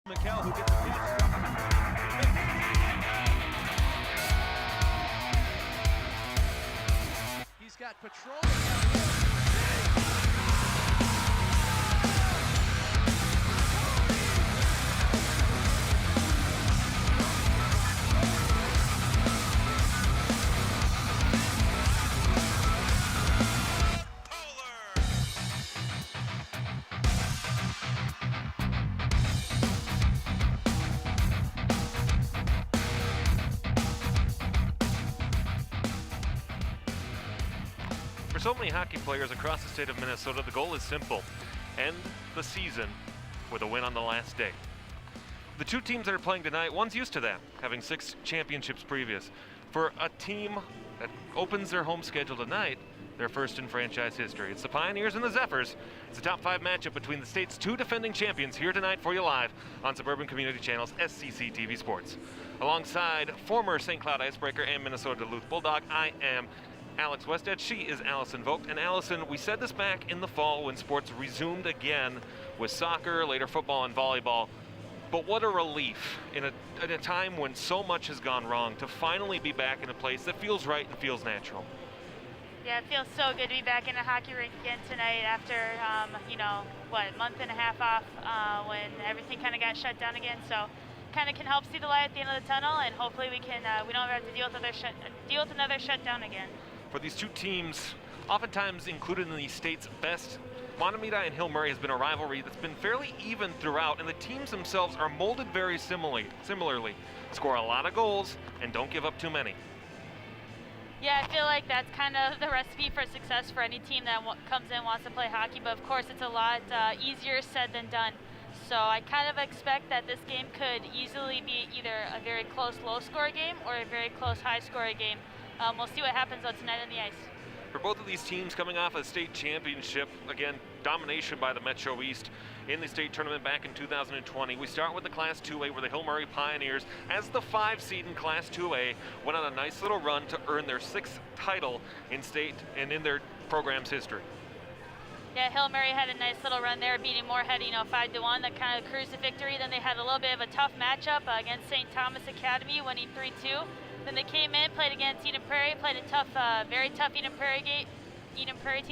McHale who gets a catch. He's got patrol. For so many hockey players across the state of Minnesota, the goal is simple: end the season with a win on the last day. The two teams that are playing tonight, one's used to that, having 6 championships previous. For a team that opens their home schedule tonight, their first in franchise history. It's the Pioneers and the Zephyrs. It's a top 5 matchup between the state's 2 defending champions here tonight for you live on Suburban Community Channel's SCC TV Sports. Alongside former St. Cloud Icebreaker and Minnesota Duluth Bulldog, I am Alex Westhead. She is Allison Vogt. And Allison, we said this back in the fall when sports resumed again with soccer, later football and volleyball. But what a relief in a time when so much has gone wrong to finally be back in a place that feels right and feels natural. Yeah, it feels so good to be back in a hockey rink again tonight after, month and a half off when everything kind of got shut down again. So kind of can help see the light at the end of the tunnel, and hopefully we don't have to deal with another shutdown again. For these two teams, oftentimes included in the state's best, Mahtomedi and Hill Murray has been a rivalry that's been fairly even throughout, and the teams themselves are molded very similarly. Score a lot of goals and don't give up too many. Yeah, I feel like that's kind of the recipe for success for any team that comes in and wants to play hockey, but of course it's a lot easier said than done. So I kind of expect that this game could easily be either a very close low-score game or a very close high-score game. We'll see what happens though tonight on the ice. For both of these teams coming off a state championship, again, domination by the Metro East in the state tournament back in 2020. We start with the Class 2A, where the Hill Murray Pioneers, as the 5 seed in Class 2A, went on a nice little run to earn their 6th title in state and in their program's history. Yeah, Hill Murray had a nice little run there, beating Moorhead, 5-1. That kind of cruised to victory. Then they had a little bit of a tough matchup against St. Thomas Academy, winning 3-2. Then they came in, played against Eden Prairie, played a tough, very tough Eden Prairie team,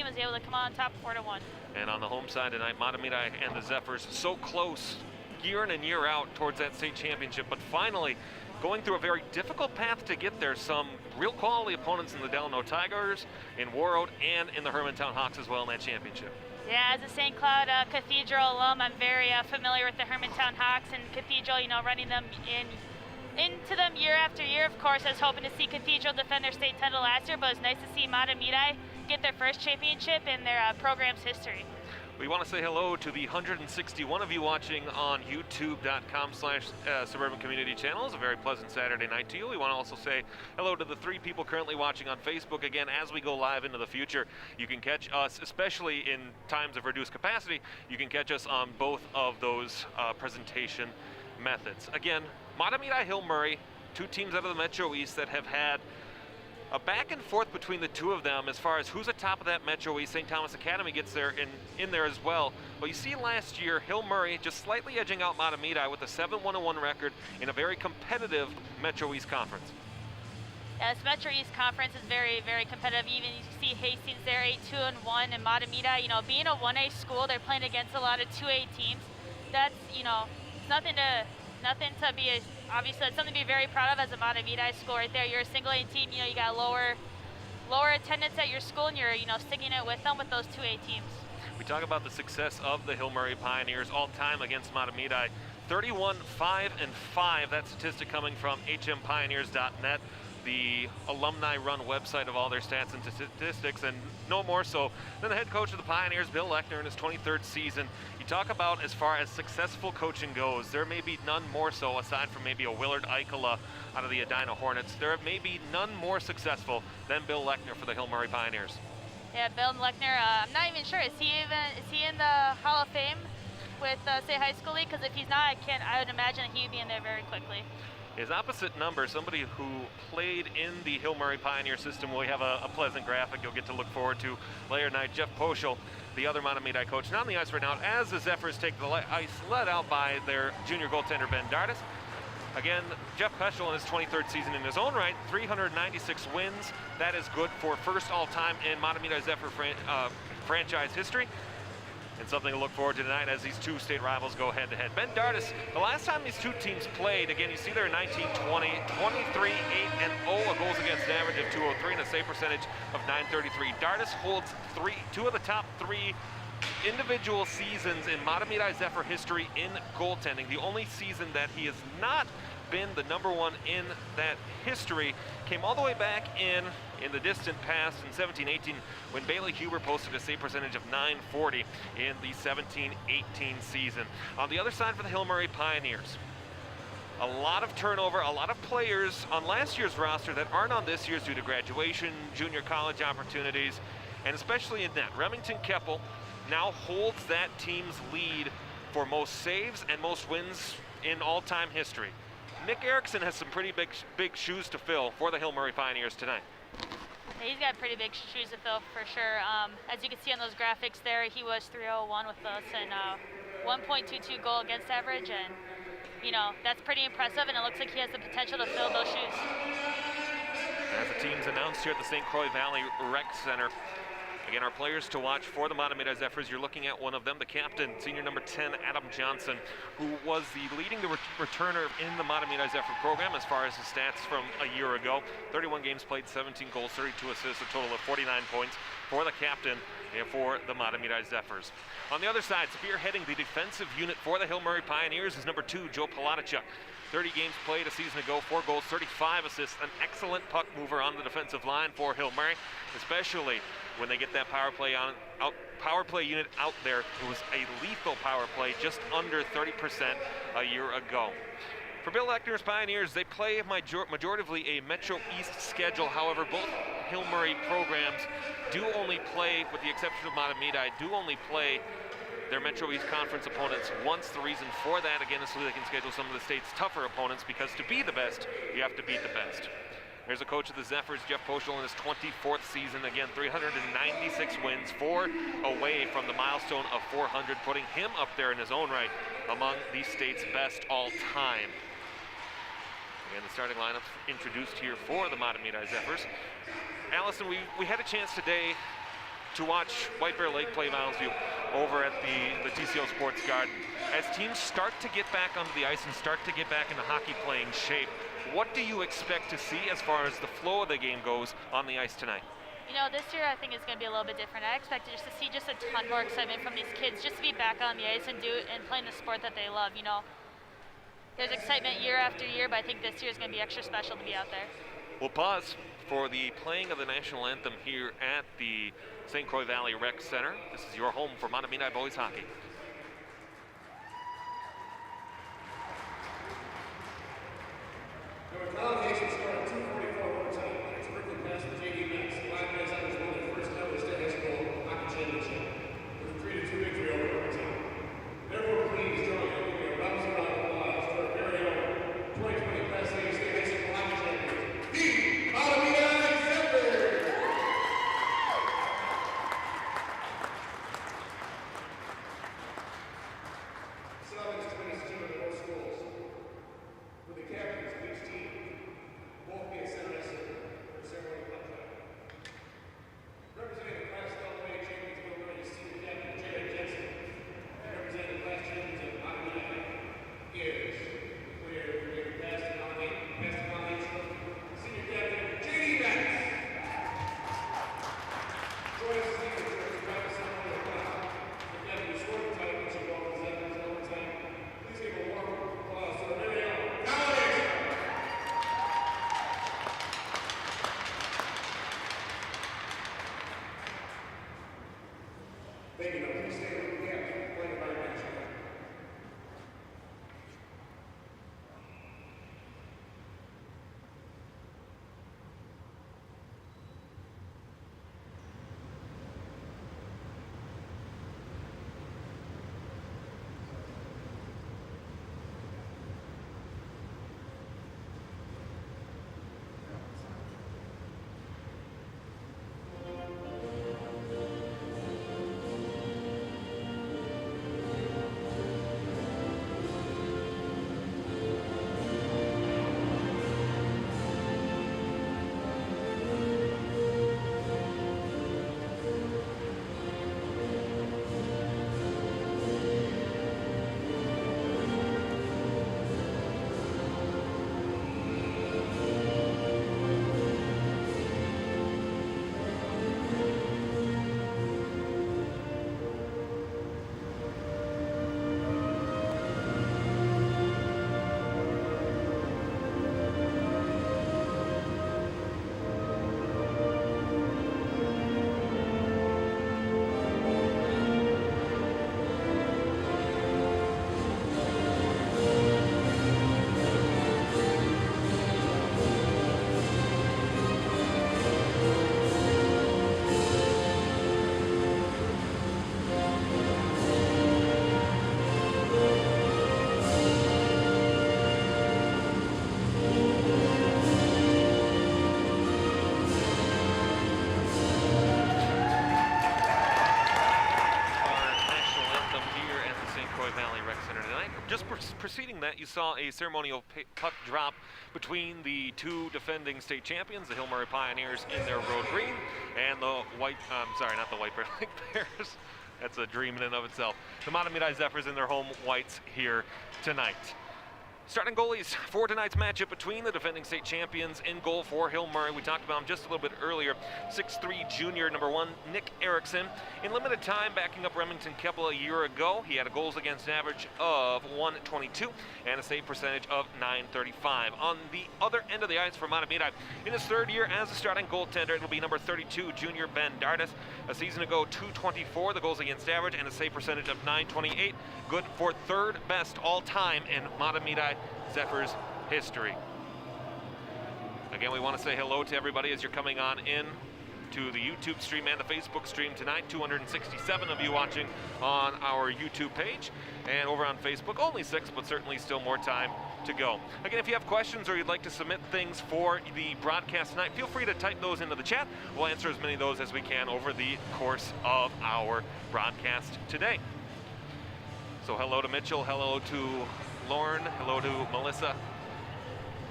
was able to come out on top 4-1. And on the home side tonight, Mahtomedi and the Zephyrs so close year in and year out towards that state championship, but finally going through a very difficult path to get there. Some real quality opponents in the Delano Tigers, in Warroad, and in the Hermantown Hawks as well in that championship. Yeah, as a St. Cloud Cathedral alum, I'm very familiar with the Hermantown Hawks and Cathedral, running them into them year after year. Of course, I was hoping to see Cathedral defend their state title last year, but it was nice to see Mahtomedi get their first championship in their program's history. We want to say hello to the 161 of you watching on youtube.com/Suburban Community Channel. It's a very pleasant Saturday night to you. We want to also say hello to the 3 people currently watching on Facebook. Again, as we go live into the future, you can catch us, especially in times of reduced capacity, you can catch us on both of those presentation methods. Again, Mahtomedi, Hill Murray, 2 teams out of the Metro East that have had a back and forth between the 2 of them as far as who's atop of that Metro East. St. Thomas Academy gets there in there as well. But you see last year, Hill Murray just slightly edging out Mahtomedi with a 7-1-1 record in a very competitive Metro East conference. Yeah, this Metro East conference is very, very competitive. Even you see Hastings there, 8-2-1, and Mahtomedi, being a 1A school, they're playing against a lot of 2A teams. That's, it's nothing to be, obviously it's something to be very proud of as a Mahtomedi school right there. You're a single A team, you got lower attendance at your school, and you're, sticking it with them with those 2A teams. We talk about the success of the Hill Murray Pioneers all time against Mahtomedi. 31-5-5, that statistic coming from hmpioneers.net, the alumni-run website of all their stats and statistics, and no more so than the head coach of the Pioneers, Bill Lechner, in his 23rd season. You talk about as far as successful coaching goes, there may be none more so, aside from maybe a Willard Eichela out of the Edina Hornets. There may be none more successful than Bill Lechner for the Hill Murray Pioneers. Yeah, Bill Lechner, I'm not even sure, is he in the Hall of Fame? with say high school league? Because if he's not, I would imagine that he would be in there very quickly. His opposite number, somebody who played in the Hill Murray Pioneer system, we have a pleasant graphic you'll get to look forward to later tonight. Jeff Poschel, the other Mahtomedi coach, not on the ice right now, as the Zephyrs take the ice, led out by their junior goaltender Ben Dardis. Again, Jeff Poschel in his 23rd season in his own right, 396 wins. That is good for first all-time in Mahtomedi Zephyr franchise history. And something to look forward to tonight as these two state rivals go head-to-head. Ben Dardis, the last time these two teams played, again, you see there in 1920, 23-8-0, a goals against average of 203 and a save percentage of 933. Dardis holds two of the top three individual seasons in Mahtomedi Zephyr history in goaltending. The only season that he has not been the number one in that history came all the way back in the distant past in 17-18 when Bailey Huber posted a save percentage of 940 in the 17-18 season. On the other side for the Hill Murray Pioneers, a lot of turnover, a lot of players on last year's roster that aren't on this year's due to graduation, junior college opportunities, and especially in net. Remington Keppel now holds that team's lead for most saves and most wins in all-time history. Nick Erickson has some pretty big shoes to fill for the Hill Murray Pioneers tonight. He's got pretty big shoes to fill for sure. As you can see on those graphics there, he was 301 with us and 1.22 goal against average, and you know, that's pretty impressive, and it looks like he has the potential to fill those shoes. As the team's announced here at the St. Croix Valley Rec Center, again, our players to watch for the Mahtomedi Zephyrs, you're looking at one of them, the captain, senior number 10, Adam Johnson, who was leading the returner in the Mahtomedi Zephyr program as far as his stats from a year ago. 31 games played, 17 goals, 32 assists, a total of 49 points for the captain and for the Mahtomedi Zephyrs. On the other side, spearheading the defensive unit for the Hill Murray Pioneers is number 2, Joe Palatichuk. 30 games played a season ago, 4 goals, 35 assists, an excellent puck mover on the defensive line for Hill Murray, especially when they get that power play unit out there. It was a lethal power play, just under 30% a year ago. For Bill Eckner's Pioneers, they play majoritively a Metro East schedule. However, both Hill Murray programs do only play, with the exception of Mahtomedi, do only play their Metro East Conference opponents once. The reason for that, again, is so they can schedule some of the state's tougher opponents, because to be the best, you have to beat the best. There's a coach of the Zephyrs, Jeff Poschel, in his 24th season. Again, 396 wins, 4 away from the milestone of 400, putting him up there in his own right among the state's best all time. Again, the starting lineup introduced here for the Mahtomedi Zephyrs. Allison, we had a chance today to watch White Bear Lake play Mounds View over at the TCO Sports Garden. As teams start to get back onto the ice and start to get back into hockey playing shape, what do you expect to see as far as the flow of the game goes on the ice tonight? You know, this year I think it's going to be a little bit different. I expected just to see just a ton more excitement from these kids, just to be back on the ice and playing the sport that they love. You know, there's excitement year after year, but I think this year is going to be extra special to be out there. We'll pause for the playing of the national anthem here at the St. Croix Valley Rec Center. This is your home for Mahtomedi boys hockey. Allocation started 2:44 overtime. It's quickly past the JV Max. Mahtomedi Zephyrs won their first ever state high school hockey championship with a 3-2 victory over overtime. Therefore, please join me in a rousing round of applause for our very own 2020 Class A state high school hockey champions, the Mahtomedi Zephyrs. that, you saw a ceremonial puck drop between the two defending state champions, the Hill Murray Pioneers in their road green, and the not the White Bear Lake Bears. That's a dream in and of itself. The Mahtomedi Zephyrs in their home whites here tonight. Starting goalies for tonight's matchup between the defending state champions. In goal for Hill Murray, we talked about him just a little bit earlier, 6'3" junior, number 1, Nick Erickson. In limited time, backing up Remington Keppel a year ago, he had a goals against average of .122 and a save percentage of .935. On the other end of the ice for Mahtomedi, in his third year as a starting goaltender, it will be number 32, junior Ben Dardis. A season ago, .224, the goals against average, and a save percentage of .928. Good for third best all-time in Mahtomedi Zephyrs history. Again, we want to say hello to everybody as you're coming on in to the YouTube stream and the Facebook stream tonight. 267 of you watching on our YouTube page, and over on Facebook, only 6, but certainly still more time to go. Again, if you have questions or you'd like to submit things for the broadcast tonight, feel free to type those into the chat. We'll answer as many of those as we can over the course of our broadcast today. So hello to Mitchell, hello to Lauren, hello to Melissa.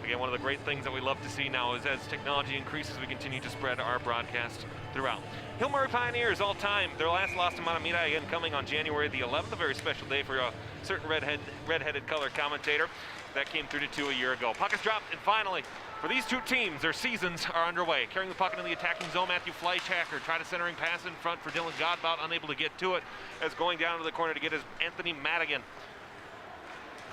Again, one of the great things that we love to see now is as technology increases, we continue to spread our broadcast throughout. Hill Murray Pioneers all time, their last loss to Mahtomedi, again coming on January the 11th, a very special day for a certain redheaded color commentator. That came 3-2 a year ago. Puck is dropped, and finally, for these two teams, their seasons are underway. Carrying the puck into the attacking zone, Matthew Fleischhacker tried a centering pass in front for Dylan Godbout, unable to get to it, as going down to the corner to get his Anthony Madigan.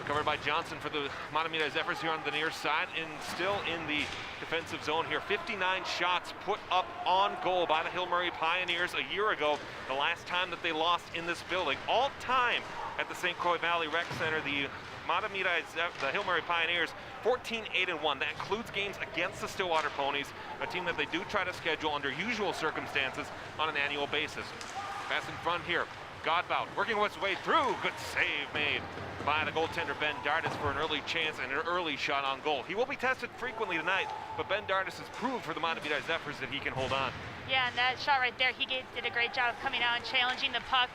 Recovered by Johnson for the Mahtomedi Zephyrs here on the near side, and still in the defensive zone here. 59 shots put up on goal by the Hill Murray Pioneers a year ago, the last time that they lost in this building. All time at the St. Croix Valley Rec Center, the Hill Murray Pioneers 14-8-1. That includes games against the Stillwater Ponies, a team that they do try to schedule under usual circumstances on an annual basis. Pass in front here. Godbout working his way through. Good save made by the goaltender Ben Dardis for an early chance and an early shot on goal. He will be tested frequently tonight, but Ben Dardis has proved for the Mahtomedi Zephyrs that he can hold on. Yeah, and that shot right there, he did a great job of coming out and challenging the puck,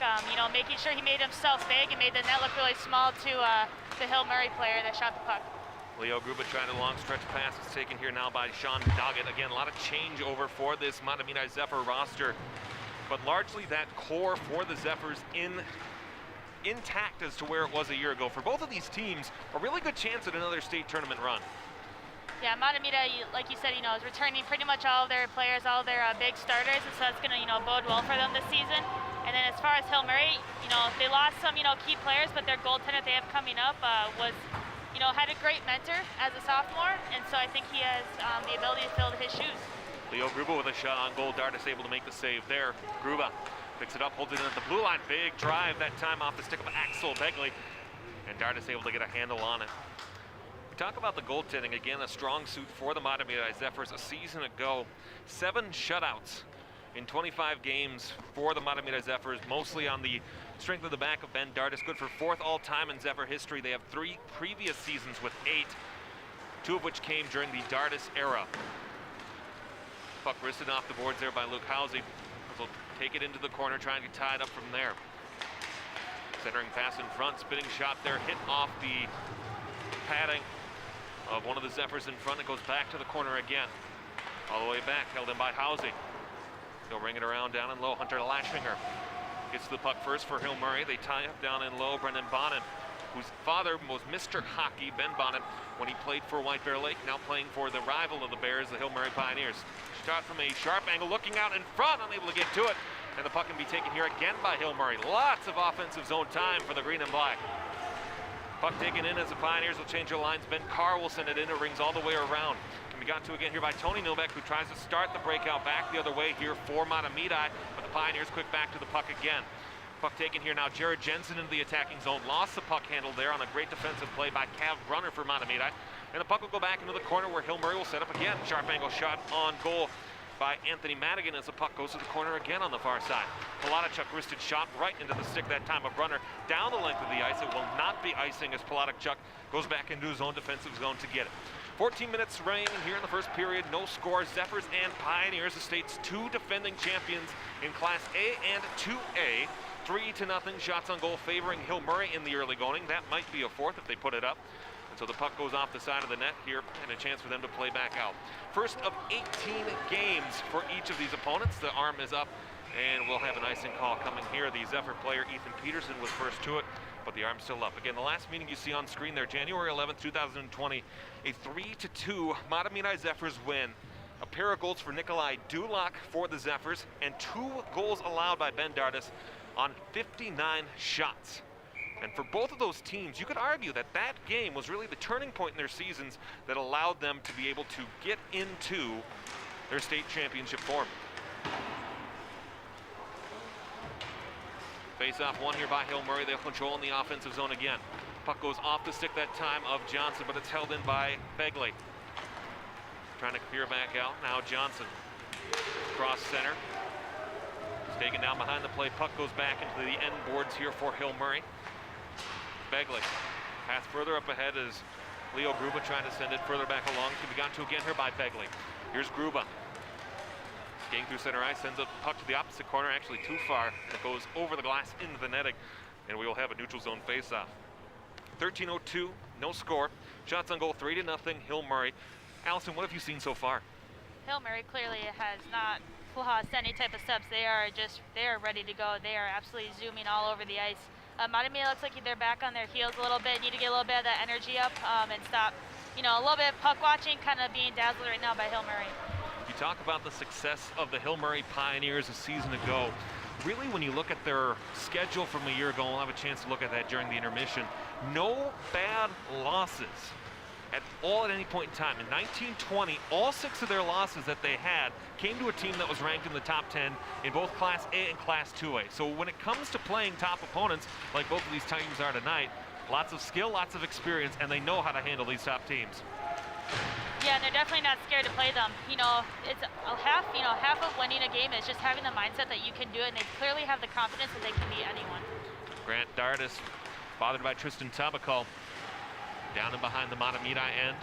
making sure he made himself big and made the net look really small to the Hill Murray player that shot the puck. Leo Gruba trying a long stretch pass. It's taken here now by Sean Doggett. Again, a lot of changeover for this Mahtomedi Zephyr roster, but largely that core for the Zephyrs intact as to where it was a year ago. For both of these teams, a really good chance at another state tournament run. Yeah, Mahtomedi, like you said, is returning pretty much all of their players, all of their big starters, and so that's going to, bode well for them this season. And then as far as Hill Murray, they lost some, key players, but their goaltender they have coming up was, had a great mentor as a sophomore, and so I think he has the ability to fill his shoes. Leo Gruba with a shot on goal. Dardis able to make the save there. Gruba picks it up, holds it in at the blue line. Big drive that time off the stick of Axel Begley, and Dardis able to get a handle on it. We talk about the goaltending, again, a strong suit for the Mahtomedi Zephyrs. A season ago, 7 shutouts in 25 games for the Mahtomedi Zephyrs, mostly on the strength of the back of Ben Dardis. Good for 4th all-time in Zephyr history. They have 3 previous seasons with 8, 2 of which came during the Dardis era. Puck wristed off the boards there by Luke Housey. He'll take it into the corner, trying to get tied up from there. Centering pass in front, spinning shot there, hit off the padding of one of the Zephyrs in front. It goes back to the corner again. All the way back, held in by Housey. He'll ring it around down and low. Hunter Lashinger gets to the puck first for Hill Murray. They tie up down and low. Brendan Bonnet, whose father was Mr. Hockey, Ben Bonnet, when he played for White Bear Lake, now playing for the rival of the Bears, the Hill Murray Pioneers. Shot from a sharp angle, looking out in front, unable to get to it. And the puck can be taken here again by Hill Murray. Lots of offensive zone time for the green and black. Puck taken in as the Pioneers will change their lines. Ben Carr will send it in. It rings all the way around. Can be got to again here by Tony Nilbeck, who tries to start the breakout back the other way here for Mahtomedi, but the Pioneers quick back to the puck again. Puck taken here now. Jared Jensen into the attacking zone. Lost the puck handle there on a great defensive play by Cav Brunner for Mahtomedi. And the puck will go back into the corner where Hill Murray will set up again. Sharp angle shot on goal by Anthony Madigan as the puck goes to the corner again on the far side. Palachuk wristed shot right into the stick that time of Brunner down the length of the ice. It will not be icing as Palachuk goes back into his own defensive zone to get it. 14 minutes remaining here in the first period. No score. Zephyrs and Pioneers, the state's 2 defending champions in Class A and 2A. 3-0 shots on goal favoring Hill Murray in the early going. That might be a fourth if they put it up. And so the puck goes off the side of the net here, and a chance for them to play back out. First of 18 games for each of these opponents. The arm is up, and we'll have an icing call coming here. The Zephyr player, Ethan Peterson, was first to it, but the arm's still up. Again, the last meeting you see on screen there, January 11th, 2020, a 3-2 Mahtomedi Zephyrs win. A pair of goals for Nikolai Dulak for the Zephyrs, and 2 goals allowed by Ben Dardis on 59 shots. And for both of those teams, you could argue that that game was really the turning point in their seasons that allowed them to be able to get into their state championship form. Face-off won here by Hill Murray. They'll control in the offensive zone again. Puck goes off the stick that time of Johnson, but it's held in by Begley. Trying to clear back out. Now Johnson. Cross center. It's taken down behind the play. Puck goes back into the end boards here for Hill Murray. Begley. Pass further up ahead as Leo Gruba trying to send it further back along. Can be gone to again here by Begley. Here's Gruba. Skating through center ice, sends a puck to the opposite corner, actually too far. It goes over the glass into the netting, and we will have a neutral zone face-off. 13:02, no score. Shots on goal, 3-0, Hill Murray. Allison, what have you seen so far? Hill Murray clearly has not lost any type of steps. They are ready to go. They are absolutely zooming all over the ice. Mahtomedi looks like they're back on their heels a little bit. Need to get a little bit of that energy up and stop, a little bit of puck watching, kind of being dazzled right now by Hill Murray. You talk about the success of the Hill Murray Pioneers a season ago. Really, when you look at their schedule from a year ago, we'll have a chance to look at that during the intermission. No bad losses at all at any point in time. In 1920, all 6 of their losses that they had came to a team that was ranked in the top 10 in both Class A and Class 2A. So when it comes to playing top opponents, like both of these teams are tonight, lots of skill, lots of experience, and they know how to handle these top teams. Yeah, and they're definitely not scared to play them. It's half of winning a game is just having the mindset that you can do it, and they clearly have the confidence that they can beat anyone. Grant Dardis, bothered by Tristan Tabakal, down and behind the Mahtomedi end.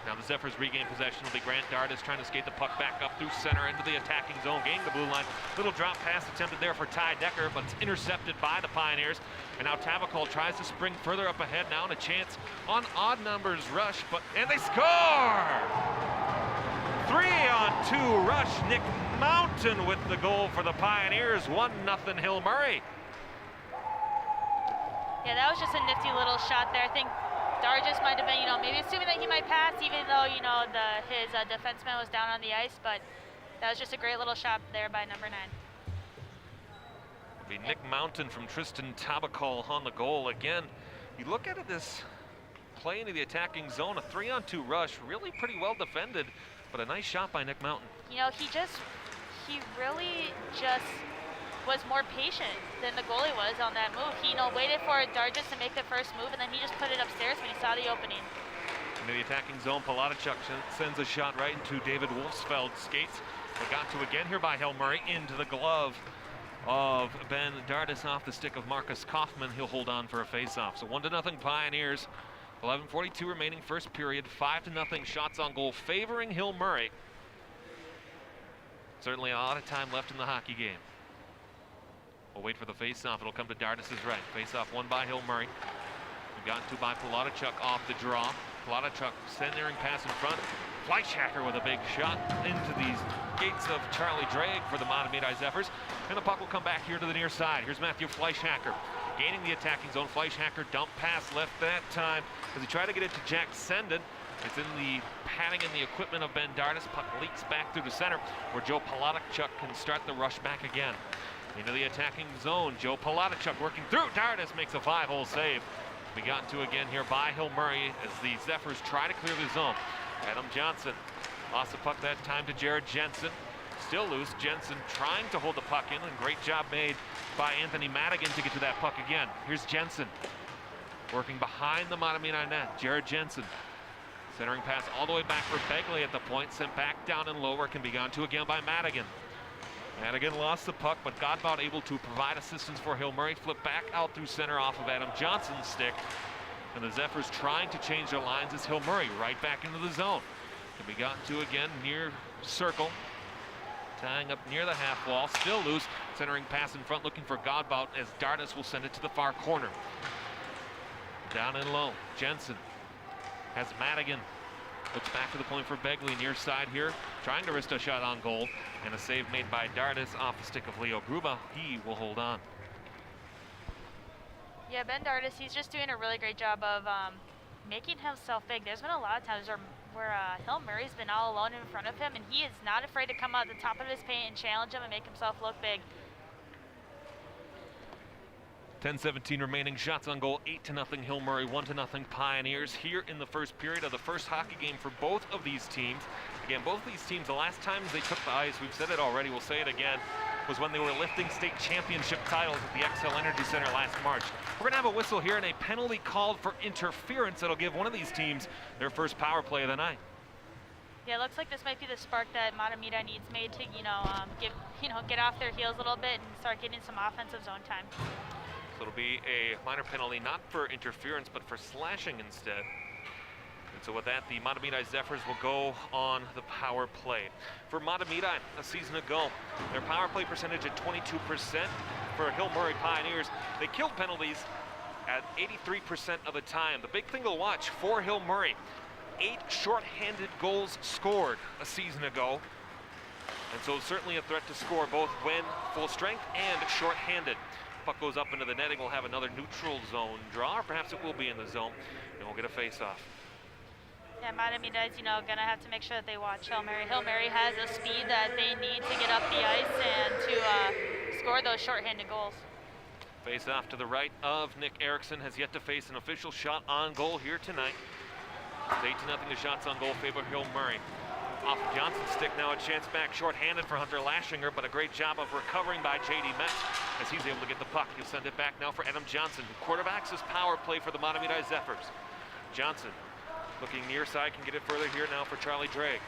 Now the Zephyrs regain possession. Will be Grant Dardis trying to skate the puck back up through center into the attacking zone, gaining the blue line. Little drop pass attempted there for Ty Decker, but it's intercepted by the Pioneers. And now Tabakal tries to spring further up ahead now, and a chance on odd numbers rush, and they score! 3-on-2 rush. Nick Mountain with the goal for the Pioneers. 1-0 Hill Murray. Yeah, that was just a nifty little shot there. I think Dargis might have been, maybe assuming that he might pass, even though, his defenseman was down on the ice, but that was just a great little shot there by number 9. It'll be Nick Mountain from Tristan Tabakal on the goal. Again, you look at it, this play into the attacking zone, a 3-on-2 rush, really pretty well defended, but a nice shot by Nick Mountain. He really just was more patient than the goalie was on that move. He, waited for Dargis to make the first move, and then he just put it upstairs when he saw the opening. Into the attacking zone, Palatichuk sends a shot right into David Wolfsfeld's skates. But got to again here by Hill Murray into the glove of Ben Dardis off the stick of Marcus Kaufman. He'll hold on for a face-off. So 1-0 Pioneers. 11:42 remaining first period. 5-0 shots on goal favoring Hill Murray. Certainly a lot of time left in the hockey game. We'll wait for the face-off. It'll come to Dardis' right. Face-off won by Hill Murray. We've gotten to by Palatichuk off the draw. Palatichuk centering pass in front. Fleischhacker with a big shot into these gates of Charlie Drake for the Mahtomedi Zephyrs. And the puck will come back here to the near side. Here's Matthew Fleischhacker gaining the attacking zone. Fleischhacker dump pass left that time as he tried to get it to Jack Senden. It's in the padding and the equipment of Ben Dardis. Puck leaks back through the center where Joe Palatichuk can start the rush back again. Into the attacking zone, Joe Palatichuk working through. Dardis makes a 5-hole save. We got to again here by Hill Murray as the Zephyrs try to clear the zone. Adam Johnson lost the puck that time to Jared Jensen. Still loose. Jensen trying to hold the puck in, and great job made by Anthony Madigan to get to that puck again. Here's Jensen working behind the Mahtomedi net. Jared Jensen centering pass all the way back for Begley at the point, sent back down and low where it can be gone to again by Madigan. Madigan lost the puck, but Godbout able to provide assistance for Hill Murray. Flip back out through center off of Adam Johnson's stick. And the Zephyrs trying to change their lines as Hill Murray right back into the zone. Can be gotten to again near circle. Tying up near the half wall, still loose. Centering pass in front, looking for Godbout as Dardis will send it to the far corner. Down and low, Jensen has Madigan. Looks back to the point for Begley, near side here, trying to risk a shot on goal, and a save made by Dardis off the stick of Leo Gruba. He will hold on. Yeah, Ben Dardis, he's just doing a really great job of making himself big. There's been a lot of times where Hill Murray's been all alone in front of him, and he is not afraid to come out the top of his paint and challenge him and make himself look big. 10-17 remaining, shots on goal, 8-0 Hill Murray, 1-0 Pioneers here in the first period of the first hockey game for both of these teams. Again, both of these teams, the last times they took the ice, we've said it already, we'll say it again, was when they were lifting state championship titles at the XL Energy Center last March. We're gonna have a whistle here and a penalty called for interference that'll give one of these teams their first power play of the night. Yeah, it looks like this might be the spark that Mahtomedi needs made to, get off their heels a little bit and start getting some offensive zone time. So it'll be a minor penalty, not for interference, but for slashing instead. And so with that, the Mahtomedi Zephyrs will go on the power play. For Mahtomedi, a season ago, their power play percentage at 22%. For Hill Murray Pioneers, they killed penalties at 83% of the time. The big thing to watch for Hill Murray, 8 shorthanded goals scored a season ago. And so certainly a threat to score both when full strength and shorthanded. Puck goes up into the netting, we'll have another neutral zone draw, or perhaps it will be in the zone, and we'll get a face-off. Yeah, Mahtomedi is, gonna have to make sure that they watch Hill Murray. Hill Murray has a speed that they need to get up the ice and to score those shorthanded goals. Face-off to the right of Nick Erickson, has yet to face an official shot on goal here tonight. It's 8-0 the shots on goal favor Hill Murray. Off of Johnson's stick now, a chance back shorthanded for Hunter Lashinger, but a great job of recovering by J.D. Metz as he's able to get the puck. He'll send it back now for Adam Johnson, who quarterbacks his power play for the Mahtomedi Zephyrs. Johnson looking near side, can get it further here now for Charlie Drake.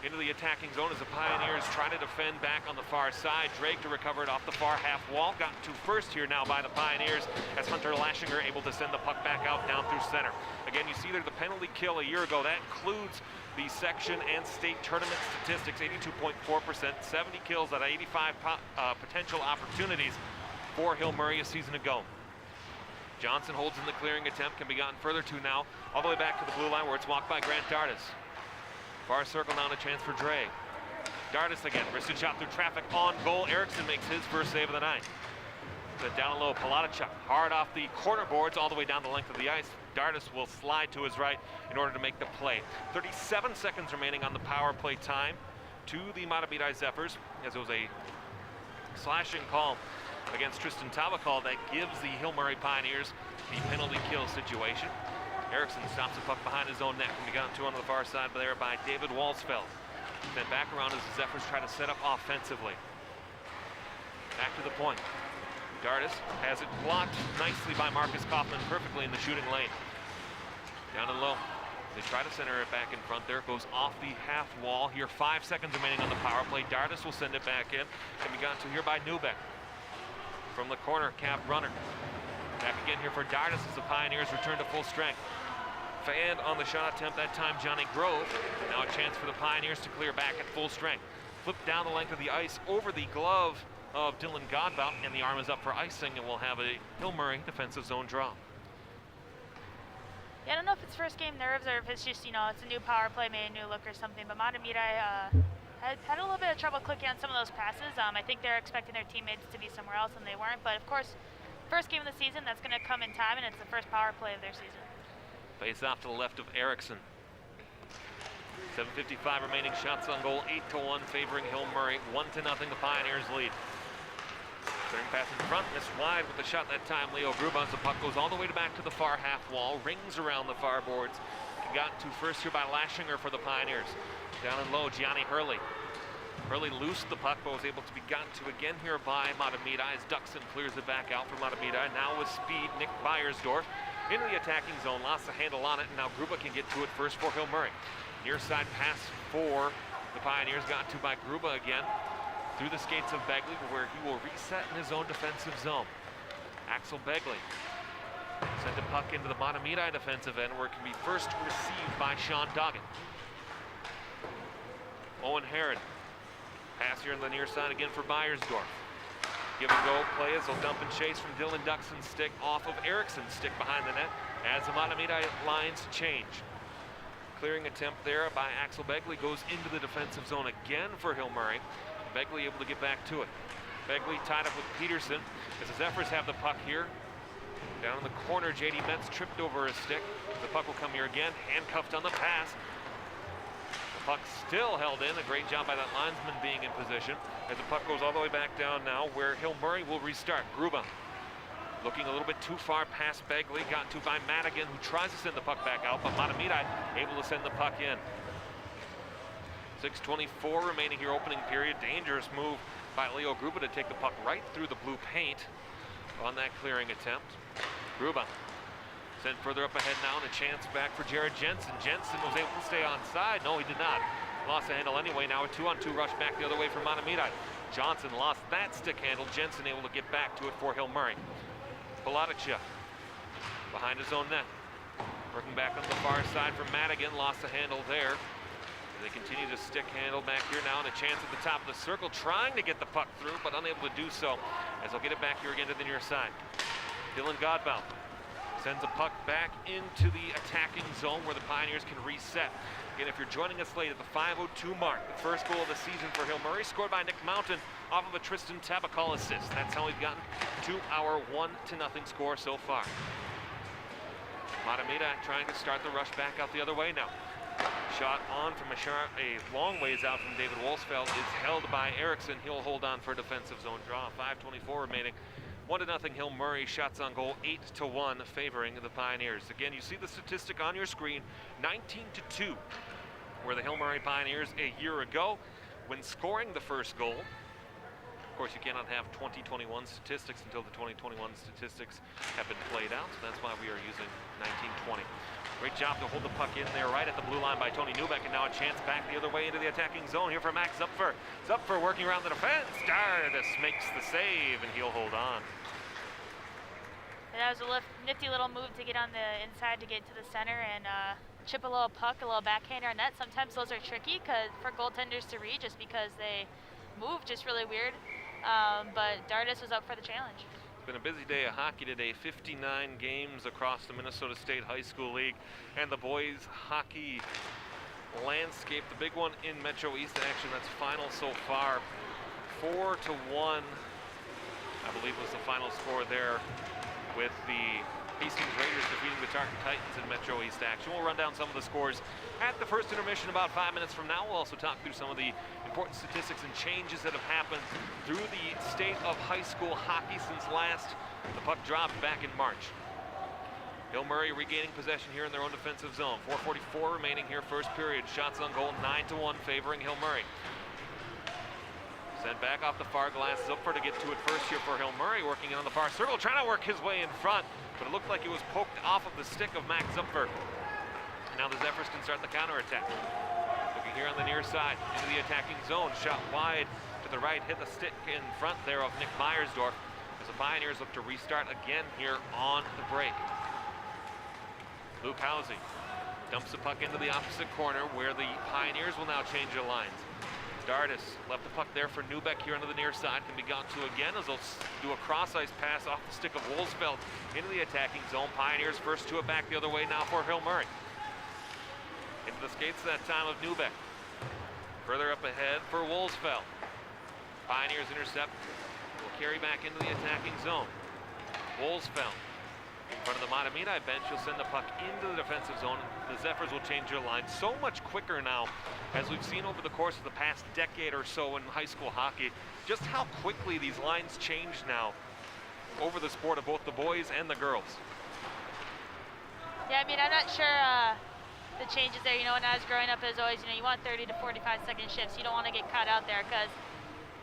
Into the attacking zone as the Pioneers try to defend back on the far side. Drake to recover it off the far half wall. Got to first here now by the Pioneers as Hunter Lashinger able to send the puck back out down through center. Again, you see there the penalty kill a year ago. That includes the section and state tournament statistics, 82.4%, 70 kills out of 85 potential opportunities for Hill Murray a season ago. Johnson holds in the clearing attempt, can be gotten further to now, all the way back to the blue line where it's walked by Grant Dardis. Far circle now, and a chance for Dre. Dardis again, wristed shot through traffic on goal. Erickson makes his first save of the night. But down low, Palatichuk hard off the corner boards all the way down the length of the ice. Dardis will slide to his right in order to make the play. 37 seconds remaining on the power play time to the Mahtomedi Zephyrs, as it was a slashing call against Tristan Tabakal that gives the Hill Murray Pioneers the penalty kill situation. Erickson stops the puck behind his own net, and be gotten to on the far side there by David Walsfeld. Then back around as the Zephyrs try to set up offensively. Back to the point. Dardis has it blocked nicely by Marcus Kaufman, perfectly in the shooting lane. Down and low. They try to center it back in front there. It goes off the half wall. Here, 5 seconds remaining on the power play. Dardis will send it back in. Can be gotten to here by Newbeck. From the corner, Cap runner. Back again here for Dardis as the Pioneers return to full strength. Fan on the shot attempt, that time Johnny Grove. Now a chance for the Pioneers to clear back at full strength. Flip down the length of the ice over the glove of Dylan Godbout, and the arm is up for icing, and we'll have a Hill Murray defensive zone draw. Yeah, I don't know if it's first game nerves or if it's just, it's a new power play, maybe a new look or something, but Mahtomedi had a little bit of trouble clicking on some of those passes. I think they're expecting their teammates to be somewhere else, and they weren't, but of course, first game of the season, that's going to come in time, and it's the first power play of their season. Face off to the left of Erickson. 7:55 remaining, shots on goal, 8-1 favoring Hill Murray. 1-0 the Pioneers lead. Turning pass in front, missed wide with the shot that time. Leo Gruba as the puck goes all the way back to the far half wall, rings around the far boards. Got to first here by Lashinger for the Pioneers. Down and low, Gianni Hurley. Hurley loosed the puck, but was able to be gotten to again here by Mahtomedi as Duxon clears it back out for Mahtomedi. Now with speed, Nick Beiersdorf into the attacking zone, lost the handle on it, and now Gruba can get to it first for Hill Murray. Near side pass for the Pioneers, got to by Gruba again. Through the skates of Begley, where he will reset in his own defensive zone. Axel Begley sent a puck into the Mahtomedi defensive end, where it can be first received by Sean Doggett. Owen Herod. Pass here on the near side again for Beiersdorf. Give and go play as they'll dump and chase from Dylan Duxon's stick off of Erickson's stick behind the net as the Mahtomedi lines change. Clearing attempt there by Axel Begley goes into the defensive zone again for Hill Murray. Begley able to get back to it. Begley tied up with Peterson as the Zephyrs have the puck here. Down in the corner, JD Metz tripped over his stick. The puck will come here again, handcuffed on the pass. The puck still held in. A great job by that linesman being in position. As the puck goes all the way back down now where Hill Murray will restart. Gruba looking a little bit too far past Begley. Got to by Madigan, who tries to send the puck back out, but Mahtomedi able to send the puck in. 6:24 remaining here, opening period. Dangerous move by Leo Gruba to take the puck right through the blue paint on that clearing attempt. Gruba sent further up ahead now, and a chance back for Jared Jensen. Jensen was able to stay onside. No, he did not. Lost the handle anyway. Now a 2-on-2 rush back the other way for Mahtomedi. Johnson lost that stick handle. Jensen able to get back to it for Hill Murray. Palaticia behind his own net. Working back on the far side for Madigan. Lost the handle there. They continue to stick handle back here now, and a chance at the top of the circle, trying to get the puck through, but unable to do so, as they'll get it back here again to the near side. Dylan Godbout sends a puck back into the attacking zone where the Pioneers can reset. Again, if you're joining us late at the 5:02 mark, the first goal of the season for Hill Murray, scored by Nick Mountain off of a Tristan Tabacol assist. That's how we've gotten to our 1-0 score so far. Mahtomedi trying to start the rush back out the other way now. Shot on from a long ways out from David Wolsfeld is held by Erickson. He'll hold on for a defensive zone draw. 5:24 remaining. 1-0 Hill Murray. Shots on goal 8-1 favoring the Pioneers. Again, you see the statistic on your screen. 19-2 were the Hill Murray Pioneers a year ago when scoring the first goal. Of course, you cannot have 2021 statistics until the 2021 statistics have been played out. So that's why we are using 1920. Great job to hold the puck in there right at the blue line by Tony Newbeck, and now a chance back the other way into the attacking zone here for Max Zephyr. Zephyr working around the defense. Dardis makes the save, and he'll hold on. That was a nifty little move to get on the inside to get to the center and chip a little puck, a little backhander on net. Sometimes those are tricky for goaltenders to read just because they move just really weird. But Dardis was up for the challenge. It's been a busy day of hockey today. 59 games across the Minnesota State High School League and the boys hockey landscape. The big one in Metro East action that's final so far. 4-1, I believe, was the final score there, with the Hastings Raiders defeating the Tartan Titans in Metro East action. We'll run down some of the scores at the first intermission about 5 minutes from now. We'll also talk through some of the important statistics and changes that have happened through the state of high school hockey since last the puck dropped back in March. Hill Murray regaining possession here in their own defensive zone. 4:44 remaining here, first period. Shots on goal 9-1 favoring Hill Murray. Sent back off the far glass. Zupfer to get to it first here for Hill Murray, working on the far circle, trying to work his way in front, but it looked like it was poked off of the stick of Max Zupfer. Now the Zephyrs can start the counterattack. Looking here on the near side, into the attacking zone. Shot wide to the right, hit the stick in front there of Nick Meyersdorf, as the Pioneers look to restart again here on the break. Luke Housey dumps the puck into the opposite corner, where the Pioneers will now change their lines. Dardis left the puck there for Newbeck here onto the near side. Can be got to again as they'll do a cross-ice pass off the stick of Wolsfeld into the attacking zone. Pioneers first to it back the other way now for Hill Murray. Into the skates that time of Newbeck. Further up ahead for Wolsfeld. Pioneers intercept. Will carry back into the attacking zone. Wolsfeld in front of the Mahtomedi bench. He'll send the puck into the defensive zone. The Zephyrs will change their line so much quicker now, as we've seen over the course of the past decade or so in high school hockey, just how quickly these lines change now over the sport of both the boys and the girls. Yeah, I mean, I'm not sure the changes there. You know, when I was growing up, as always, you want 30 to 45 second shifts. You don't want to get caught out there, because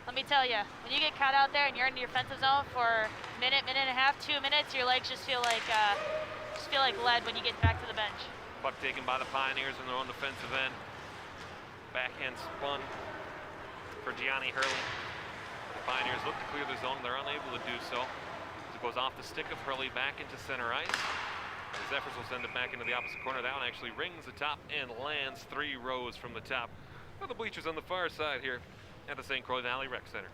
let me tell you, when you get caught out there and you're in your defensive zone for a minute, minute and a half, 2 minutes, your legs just feel like lead when you get back to the bench. Puck taken by the Pioneers in their own defensive end. Backhand spun for Gianni Hurley. The Pioneers look to clear the zone. They're unable to do so. As it goes off the stick of Hurley back into center ice. The Zephyrs will send it back into the opposite corner. That one actually rings the top and lands 3 rows from the top of the bleachers on the far side here at the St. Croix Valley Rec Center.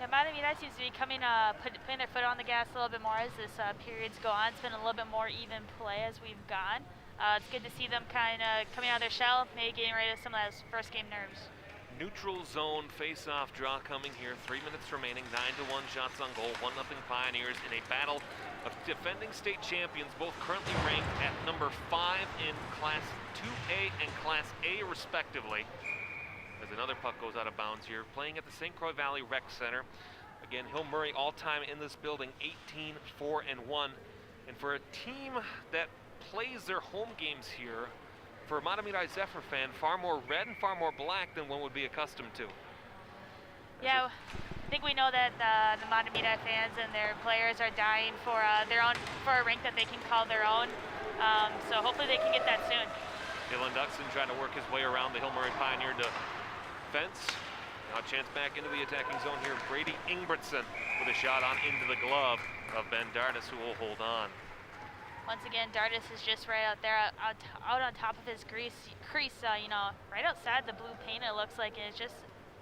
Yeah, Mahtomedi seems to be putting their foot on the gas a little bit more as this periods go on. It's been a little bit more even play as we've gone. It's good to see them kind of coming out of their shell, maybe getting rid of some of those first game nerves. Neutral zone face-off draw coming here. 3 minutes remaining. 9-1 shots on goal. 1-0 Pioneers in a battle of defending state champions, both currently ranked at number 5 in Class 2A and Class A respectively. As another puck goes out of bounds here, playing at the St. Croix Valley Rec Center. Again, Hill Murray all-time in this building, 18-4-1. And for a team that plays their home games here, for a Mahtomedi Zephyr fan, far more red and far more black than one would be accustomed to. Yeah, I think we know that the Mahtomedi fans and their players are dying for for a rink that they can call their own. So hopefully they can get that soon. Dylan Duxon trying to work his way around the Hill Murray Pioneer defense. Now a chance back into the attacking zone here. Brady Ingebrigtsen with a shot on into the glove of Ben Dardis, who will hold on. Once again, Dardis is just right out there, out on top of his crease, you know, right outside the blue paint, it looks like. It's just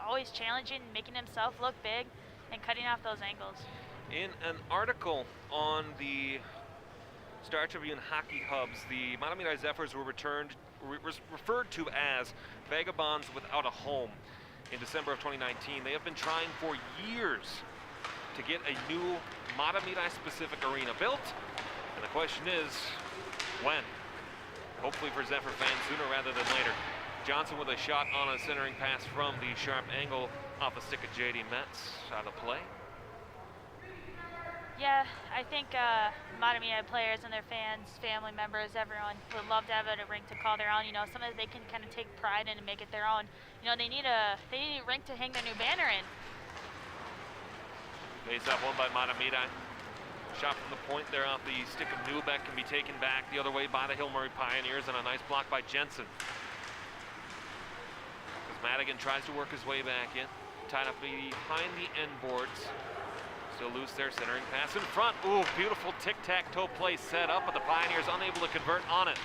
always challenging, making himself look big, and cutting off those angles. In an article on the Star Tribune Hockey Hubs, the Mahtomedi Zephyrs were referred to as vagabonds without a home in December of 2019. They have been trying for years to get a new Mahtomedi-specific arena built. And the question is, when? Hopefully for Zephyr fans sooner rather than later. Johnson with a shot on a centering pass from the sharp angle off a stick of J.D. Metz. Out of play. Yeah, I think Mahtomedi players and their fans, family members, everyone would love to have a rink to call their own. You know, something that they can kind of take pride in and make it their own. You know, they need a rink to hang their new banner in. Face off one by Mahtomedi. Shot from the point there off the stick of Newbeck can be taken back the other way by the Hill Murray Pioneers, and a nice block by Jensen. As Madigan tries to work his way back in, tied up behind the end boards. Still loose there, centering pass in front. Ooh, beautiful tic-tac-toe play set up, but the Pioneers unable to convert on it.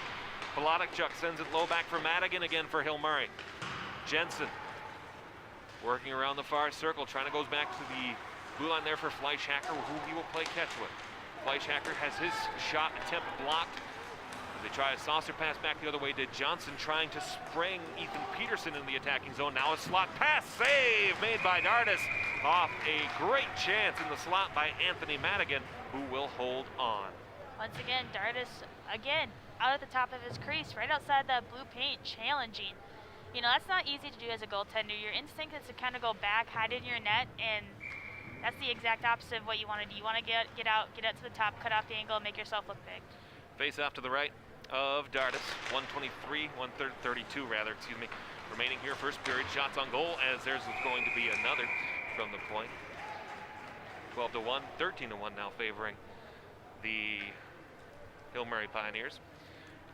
Polodikchuk sends it low back for Madigan again for Hill Murray. Jensen working around the far circle, trying to go back to the blue line there for Fleischhacker, who he will play catch with. Fleischhacker has his shot attempt blocked. As they try a saucer pass back the other way to Johnson, trying to spring Ethan Peterson in the attacking zone. Now a slot pass, save made by Dardis off a great chance in the slot by Anthony Madigan, who will hold on. Once again, Dardis, again, out at the top of his crease, right outside that blue paint, challenging. You know, that's not easy to do as a goaltender. Your instinct is to kind of go back, hide in your net, and that's the exact opposite of what you want to do. You want to get out to the top, cut off the angle, and make yourself look big. Face off to the right of Dardis, 1:32 remaining here. First period, shots on goal, as there's going to be another from the point. 12-1, 13-1 now favoring the Hill Murray Pioneers.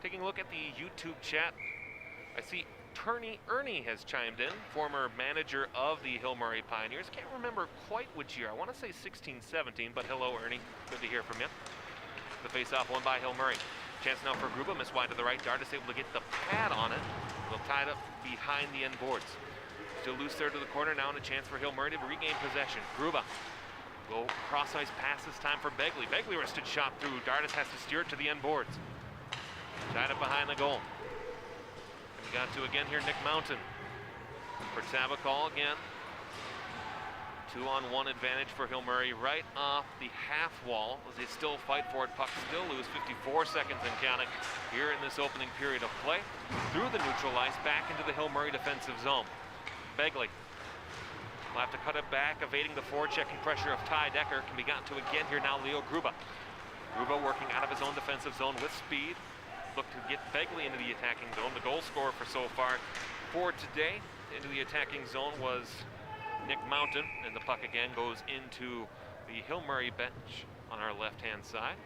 Taking a look at the YouTube chat, I see Ernie has chimed in, former manager of the Hill Murray Pioneers. Can't remember quite which year. I want to say 16-17, but hello, Ernie. Good to hear from you. The face-off won by Hill Murray. Chance now for Gruba, miss wide to the right. Dardis able to get the pad on it. Will tie it up behind the end boards. Still loose there to the corner now, and a chance for Hill Murray to regain possession. Gruba will cross-ice pass this time for Begley. Begley wristed shot through. Dardis has to steer it to the end boards. Tied up behind the goal. We got to again here, Nick Mountain for Tabakal again. 2-on-1 advantage for Hill Murray right off the half wall as they still fight for it. Puck still loose, 54 seconds and counting here in this opening period of play. Through the neutral ice, back into the Hill Murray defensive zone. Begley will have to cut it back, evading the forechecking pressure of Ty Decker. Can be gotten to again here now, Leo Gruba. Gruba working out of his own defensive zone with speed. Look to get Begley into the attacking zone. The goal scorer for so far for today into the attacking zone was Nick Mountain, and the puck again goes into the Hill Murray bench on our left-hand side.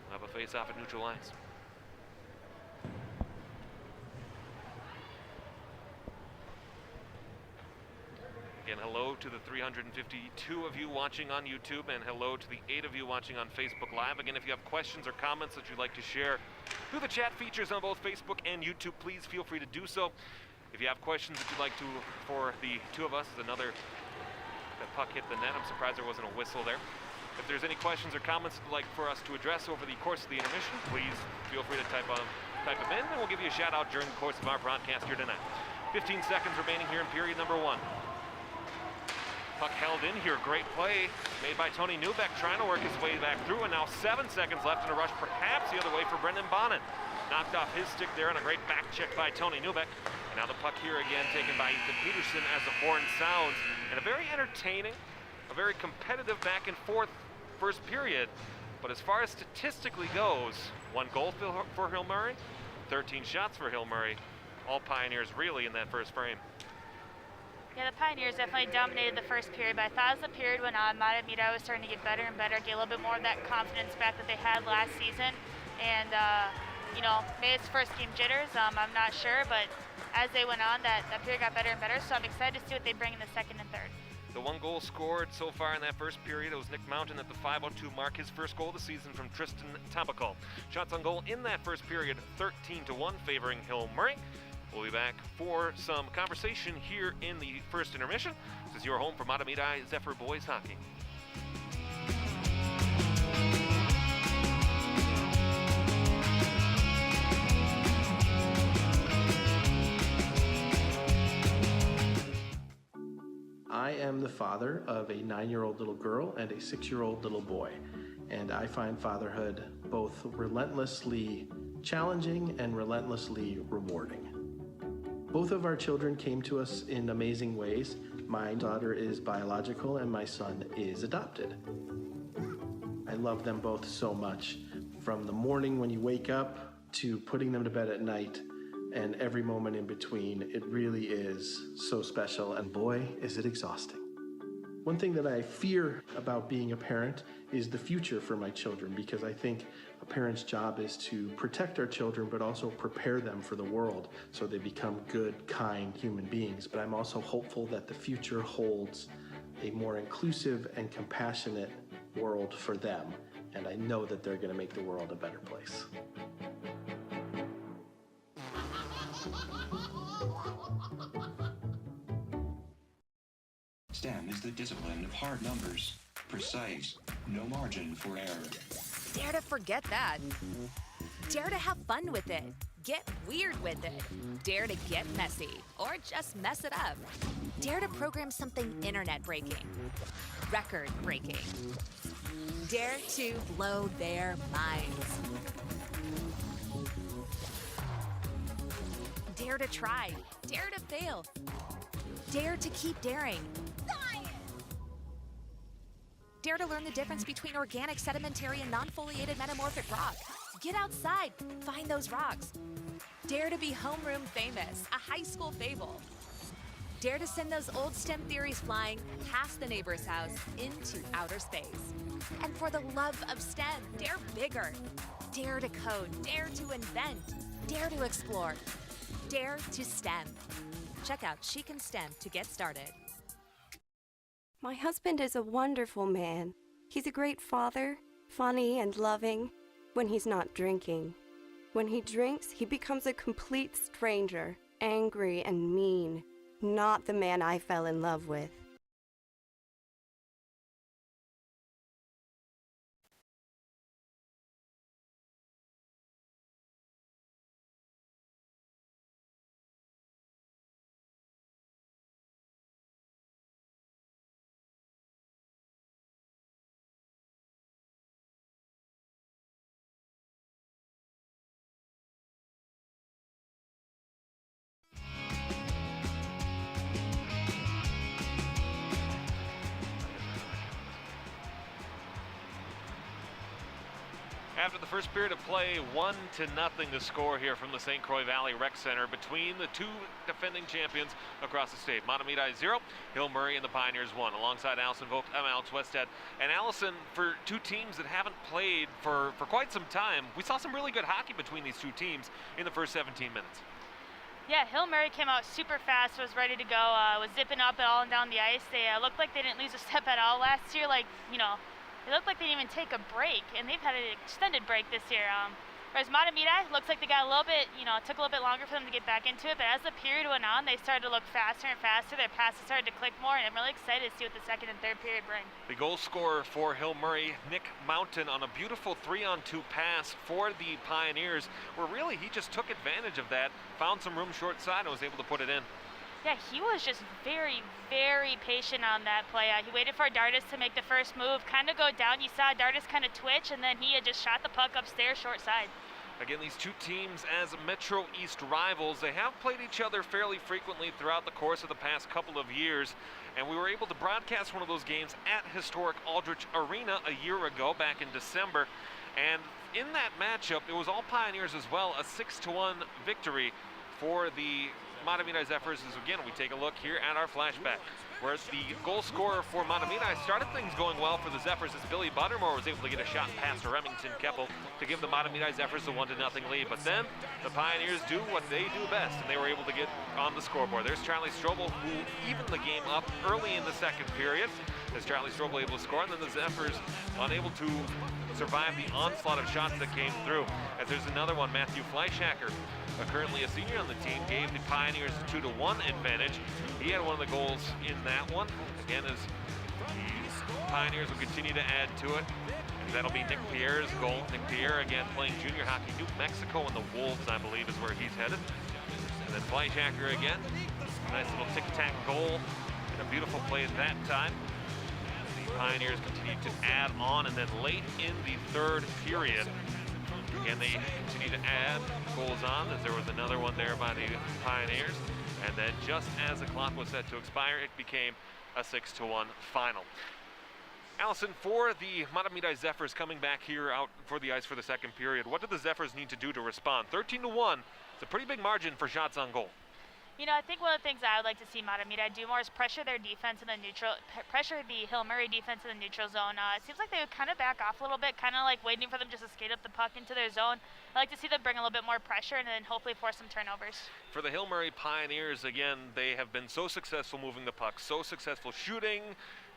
We'll have a face-off at neutral ice. Again, hello to the 352 of you watching on YouTube, and hello to the 8 of you watching on Facebook Live. Again, if you have questions or comments that you'd like to share through the chat features on both Facebook and YouTube, please feel free to do so. If you have questions that you'd like to for the two of us, another That puck hit the net. I'm surprised there wasn't a whistle there. If there's any questions or comments you'd like for us to address over the course of the intermission, please feel free to type them in, and we'll give you a shout out during the course of our broadcast here tonight. 15 seconds remaining here in period number 1. Puck held in here, great play made by Tony Newbeck, trying to work his way back through, and now 7 seconds left in a rush, perhaps the other way for Brendan Bonnet. Knocked off his stick there on a great back check by Tony Newbeck. And now the puck here again taken by Ethan Peterson as the horn sounds. And a very entertaining, a very competitive back and forth first period. But as far as statistically goes, 1 goal for Hill Murray, 13 shots for Hill Murray. All Pioneers really in that first frame. Yeah, the Pioneers definitely dominated the first period, but I thought as the period went on, Mahtomedi was starting to get better and better, get a little bit more of that confidence back that they had last season. And, you know, maybe it's first game jitters, I'm not sure, but as they went on, that period got better and better, so I'm excited to see what they bring in the second and third. The 1 goal scored so far in that first period, it was Nick Mountain at the 5:02 mark, his first goal of the season from Tristan Tabakal. Shots on goal in that first period, 13-1 favoring Hill Murray. We'll be back for some conversation here in the first intermission. This is your home for Mahtomedi Zephyr Boys Hockey. I am the father of a 9-year-old little girl and a 6-year-old little boy, and I find fatherhood both relentlessly challenging and relentlessly rewarding. Both of our children came to us in amazing ways. My daughter is biological and my son is adopted. I love them both so much, from the morning when you wake up to putting them to bed at night, and every moment in between. It really is so special, and boy, is it exhausting. One thing that I fear about being a parent is the future for my children, because I think a parent's job is to protect our children, but also prepare them for the world so they become good, kind human beings. But I'm also hopeful that the future holds a more inclusive and compassionate world for them, and I know that they're going to make the world a better place. STEM is the discipline of hard numbers, precise, no margin for error. Dare to forget that. Dare to have fun with it. Get weird with it. Dare to get messy, or just mess it up. Dare to program something internet-breaking, record-breaking. Dare to blow their minds. Dare to try. Dare to fail. Dare to keep daring. Dare to learn the difference between organic, sedimentary, and non-foliated metamorphic rock. Get outside, find those rocks. Dare to be homeroom famous, a high school fable. Dare to send those old STEM theories flying past the neighbor's house into outer space. And for the love of STEM, dare bigger. Dare to code, dare to invent, dare to explore, dare to STEM. Check out She Can STEM to get started. My husband is a wonderful man. He's a great father, funny and loving, when he's not drinking. When he drinks, he becomes a complete stranger, angry and mean. Not the man I fell in love with. After the first period of play, 1-0 to score here from the St. Croix Valley Rec Center between the two defending champions across the state. Mahtomedi 0, Hill Murray and the Pioneers 1. Alongside Allison Vogt, I'm Alex Westhead. And Allison, for two teams that haven't played for quite some time, we saw some really good hockey between these two teams in the first 17 minutes. Yeah, Hill Murray came out super fast, was ready to go, was zipping up and all and down the ice. They looked like they didn't lose a step at all last year. Like, you know, it looked like they didn't even take a break, and they've had an extended break this year. Whereas Mahtomedi, looks like they got a little bit, took a little bit longer for them to get back into it, but as the period went on, they started to look faster and faster. Their passes started to click more, and I'm really excited to see what the second and third period bring. The goal scorer for Hill Murray, Nick Mountain, on a beautiful 3-on-2 pass for the Pioneers, where really he just took advantage of that, found some room short side, and was able to put it in. Yeah, he was just very, very patient on that play. He waited for Dardis to make the first move, kind of go down. You saw Dardis kind of twitch, and then he had just shot the puck upstairs short side. Again, these two teams as Metro East rivals, they have played each other fairly frequently throughout the course of the past couple of years, and we were able to broadcast one of those games at historic Aldrich Arena a year ago, back in December, and in that matchup, it was all Pioneers as well, a 6-1 victory for the Mahtomedi Zephyrs. As again, we take a look here at our flashback, where the goal scorer for Mahtomedi started things going well for the Zephyrs as Billy Buttermore was able to get a shot past Remington Keppel to give the Mahtomedi Zephyrs a 1-0 lead. But then the Pioneers do what they do best, and they were able to get on the scoreboard. There's Charlie Strobel, who evened the game up early in the second period, as Charlie Strobel able to score, and then the Zephyrs unable to survive the onslaught of shots that came through. As there's another one, Matthew Fleischhacker, currently a senior on the team, gave the Pioneers a 2-1 advantage. He had one of the goals in that one. Again, as the Pioneers will continue to add to it, and that'll be Nick Pierre's goal. Nick Pierre, again, playing junior hockey, New Mexico, and the Wolves, I believe, is where he's headed. And then Fleischhacker again, nice little tic-tac goal, and a beautiful play at that time. The Pioneers continue to add on, and then late in the third period, and they continue to add goals on, as there was another one there by the Pioneers. And then just as the clock was set to expire, it became a 6-1 final. Allison, for the Mahtomedi Zephyrs coming back here out for the ice for the second period, what did the Zephyrs need to do to respond? 13-1, it's a pretty big margin for shots on goal. I think one of the things I would like to see Mahtomedi do more is pressure their defense in the neutral, pressure the Hill Murray defense in the neutral zone. It seems like they would kind of back off a little bit, kind of like waiting for them just to skate up the puck into their zone. I like to see them bring a little bit more pressure and then hopefully force some turnovers. For the Hill Murray Pioneers, again, they have been so successful moving the puck, so successful shooting,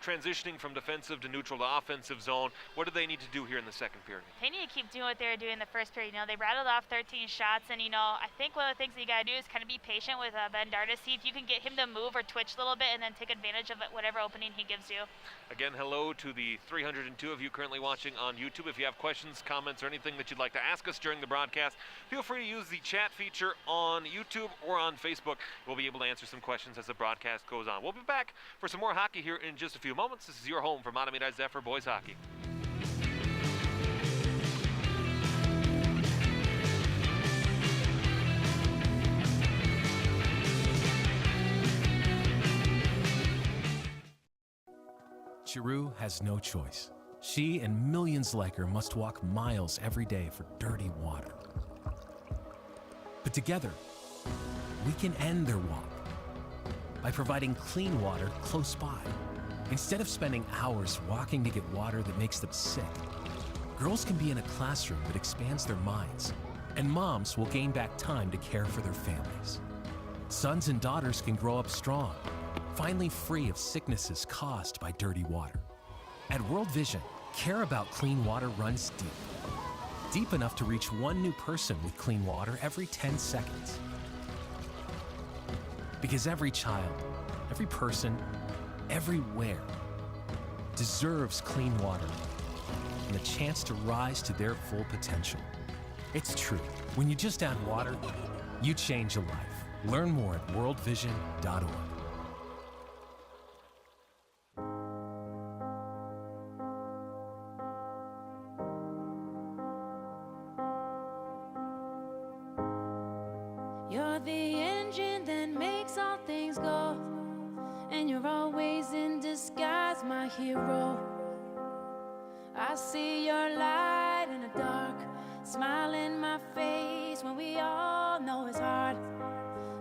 transitioning from defensive to neutral to offensive zone. What do they need to do here in the second period? They need to keep doing what they were doing in the first period. They rattled off 13 shots, and I think one of the things that you got to do is kind of be patient with Ben Dardis, see if you can get him to move or twitch a little bit and then take advantage of whatever opening he gives you. Again, hello to the 302 of you currently watching on YouTube. If you have questions, comments, or anything that you'd like to ask us during the broadcast, feel free to use the chat feature on YouTube or on Facebook. We'll be able to answer some questions as the broadcast goes on. We'll be back for some more hockey here in just a few moments. This is your home for Mahtomedi Zephyr Boys Hockey. Chiru has no choice. She and millions like her must walk miles every day for dirty water. But together, we can end their walk by providing clean water close by. Instead of spending hours walking to get water that makes them sick, girls can be in a classroom that expands their minds, and moms will gain back time to care for their families. Sons and daughters can grow up strong, finally free of sicknesses caused by dirty water. At World Vision, care about clean water runs deep. Deep enough to reach one new person with clean water every 10 seconds. Because every child, every person, everywhere deserves clean water and the chance to rise to their full potential. It's true. When you just add water, you change a life. Learn more at worldvision.org. You're the engine that makes all things go, and you're always in disguise, my hero. I see your light in the dark, smile in my face when we all know it's hard.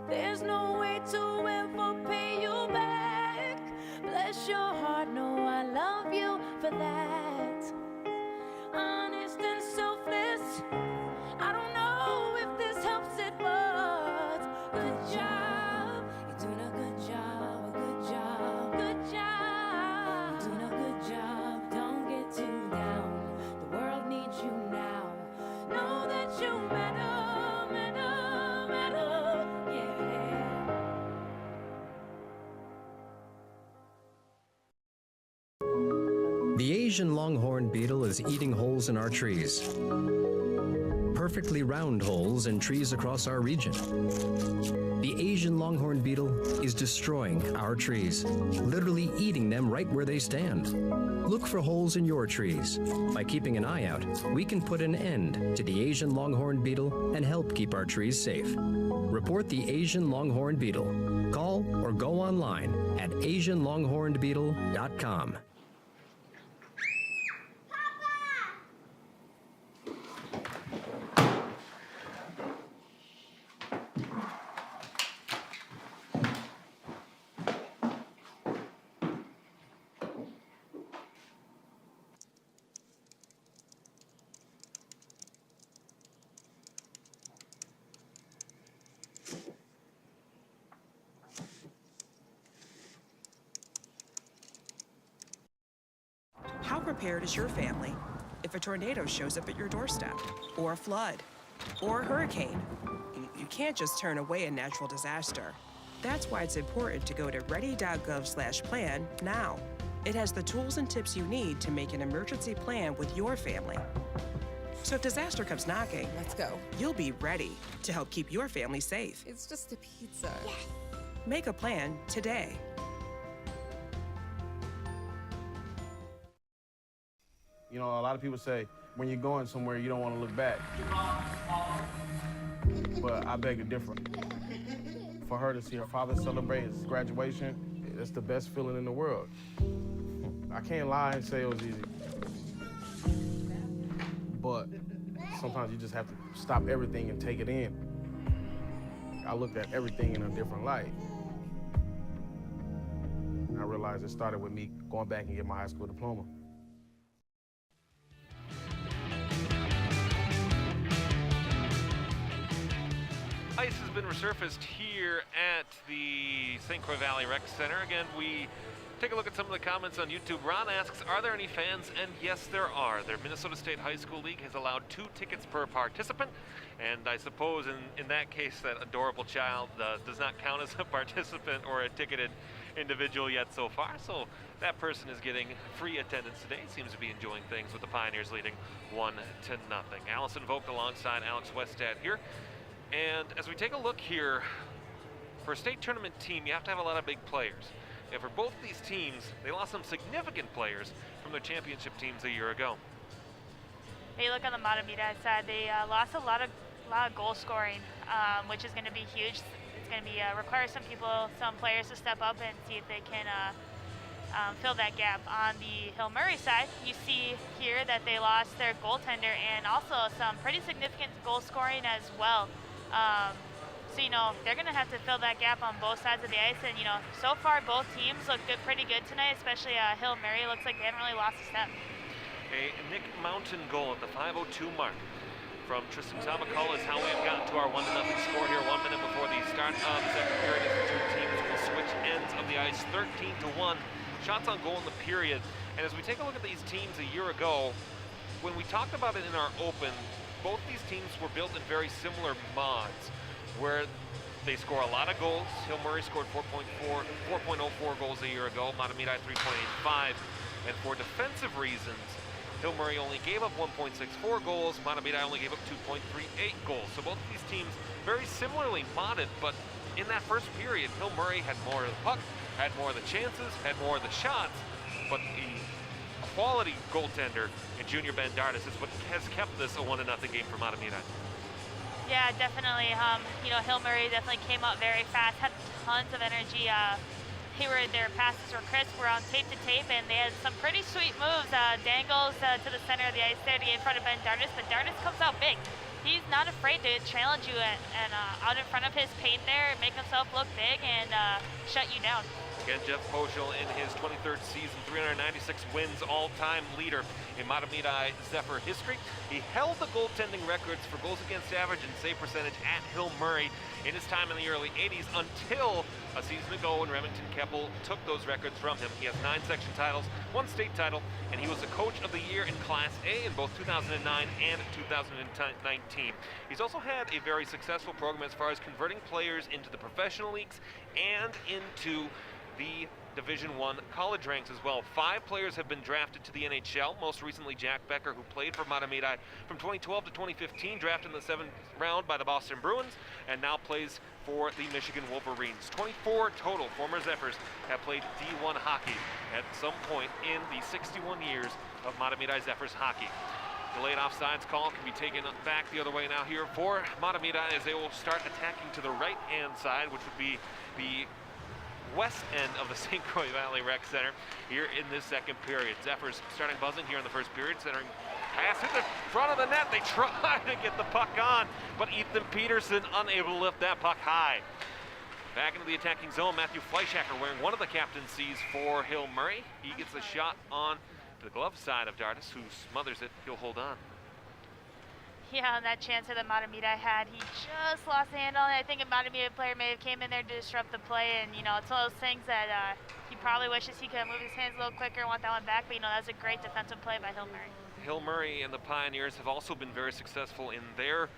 There's no way to ever pay you back. Bless your heart, no, I love you for that. Honest and selfless, I don't know if this helps it, but good job, you're doing a good job, good job, doing a good job. Don't get too down, the world needs you now. Know that you're The Asian longhorn beetle is eating holes in our trees. Perfectly round holes in trees across our region. The Asian longhorn beetle is destroying our trees, literally eating them right where they stand. Look for holes in your trees. By keeping an eye out, we can put an end to the Asian longhorn beetle and help keep our trees safe. Report the Asian longhorn beetle. Call or go online at asianlonghornbeetle.com. How prepared is your family if a tornado shows up at your doorstep, or a flood, or a hurricane? You can't just turn away a natural disaster. That's why it's important to go to ready.gov/plan now. It has the tools and tips you need to make an emergency plan with your family. So if disaster comes knocking, let's go. You'll be ready to help keep your family safe. It's just a pizza. Yes. Make a plan today. You know, a lot of people say when you're going somewhere, you don't want to look back. But I beg to differ. For her to see her father celebrate his graduation, it's the best feeling in the world. I can't lie and say it was easy. But sometimes you just have to stop everything and take it in. I looked at everything in a different light. I realized it started with me going back and getting my high school diploma. Ice has been resurfaced here at the St. Croix Valley Rec Center. Again, we take a look at some of the comments on YouTube. Ron asks, are there any fans? And yes, there are. Their Minnesota State High School League has allowed 2 tickets per participant. And I suppose in that case, that adorable child does not count as a participant or a ticketed individual yet so far. So that person is getting free attendance today. Seems to be enjoying things with the Pioneers leading 1-0. Allison Vogt alongside Alex Westad here. And as we take a look here, for a state tournament team, you have to have a lot of big players. And for both of these teams, they lost some significant players from their championship teams a year ago. Hey, look on the Mahtomedi side, they lost a lot of goal scoring, which is going to be huge. It's going to be require some players to step up and see if they can fill that gap. On the Hill Murray side, you see here that they lost their goaltender and also some pretty significant goal scoring as well. So, you know, they're going to have to fill that gap on both sides of the ice. And, you know, so far both teams look pretty good tonight, especially Hill Murray. Looks like they haven't really lost a step. A Nick Mountain goal at the 5:02 mark from Tristan Tabakal is how we have gotten to our 1-0 score here 1 minute before the start of the second period as the two teams will switch ends of the ice 13-1. Shots on goal in the period. And as we take a look at these teams a year ago, when we talked about it in our open, both these teams were built in very similar mods, where they score a lot of goals. Hill Murray scored 4.04 goals a year ago, Mahtomedi 3.85. And for defensive reasons, Hill Murray only gave up 1.64 goals, Mahtomedi only gave up 2.38 goals. So both of these teams very similarly modded, but in that first period, Hill Murray had more of the puck, had more of the chances, had more of the shots, but the quality goaltender in Junior Bandardis is what has kept this a 1-0 game for Mahtomedi. Yeah, definitely. You know, Hill Murray definitely came up very fast, had tons of energy. Their passes were crisp, were on tape to tape, and they had some pretty sweet moves. Dangles to the center of the ice there to get in front of Bandardis, but Bandardis comes out big. He's not afraid to challenge you and out in front of his paint there, make himself look big and shut you down. Again, Jeff Poschel in his 23rd season, 396 wins, all-time leader in Mahtomedi Zephyr history. He held the goaltending records for goals against average and save percentage at Hill Murray in his time in the early 80s until a season ago when Remington Keppel took those records from him. He has 9 section titles, 1 state title, and he was the coach of the year in Class A in both 2009 and 2019. He's also had a very successful program as far as converting players into the professional leagues and into the Division I college ranks as well. 5 players have been drafted to the NHL, most recently Jack Becker, who played for Mahtomedi from 2012 to 2015, drafted in the 7th round by the Boston Bruins, and now plays for the Michigan Wolverines. 24 total former Zephyrs have played D1 hockey at some point in the 61 years of Mahtomedi Zephyrs hockey. Delayed offsides call can be taken back the other way now here for Mahtomedi as they will start attacking to the right-hand side, which would be the west end of the St. Croix Valley Rec Center here in this second period. Zephyrs starting buzzing here in the first period, centering pass hit the front of the net. They try to get the puck on, but Ethan Peterson unable to lift that puck high. Back into the attacking zone, Matthew Fleischhacker wearing one of the captaincies for Hill Murray. He gets a shot on to the glove side of Dardis, who smothers it. He'll hold on. Yeah, and that chance that Mahtomedi had, he just lost the handle, and I think a Mahtomedi player may have came in there to disrupt the play, and, you know, it's one of those things that he probably wishes he could have moved his hands a little quicker and want that one back, but, you know, that was a great defensive play by Hill Murray. Hill Murray and the Pioneers have also been very successful in their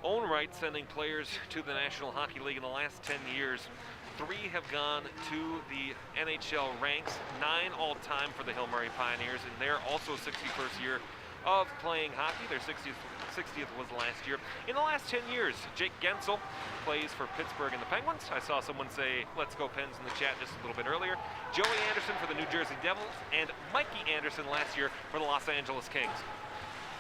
own right, sending players to the National Hockey League in the last 10 years. 3 have gone to the NHL ranks, 9 all-time for the Hill Murray Pioneers, and they're also 61st year of playing hockey. Their 60th was last year. In the last 10 years, Jake Gensel plays for Pittsburgh and the Penguins. I saw someone say, "Let's go Pens" in the chat just a little bit earlier. Joey Anderson for the New Jersey Devils, and Mikey Anderson last year for the Los Angeles Kings.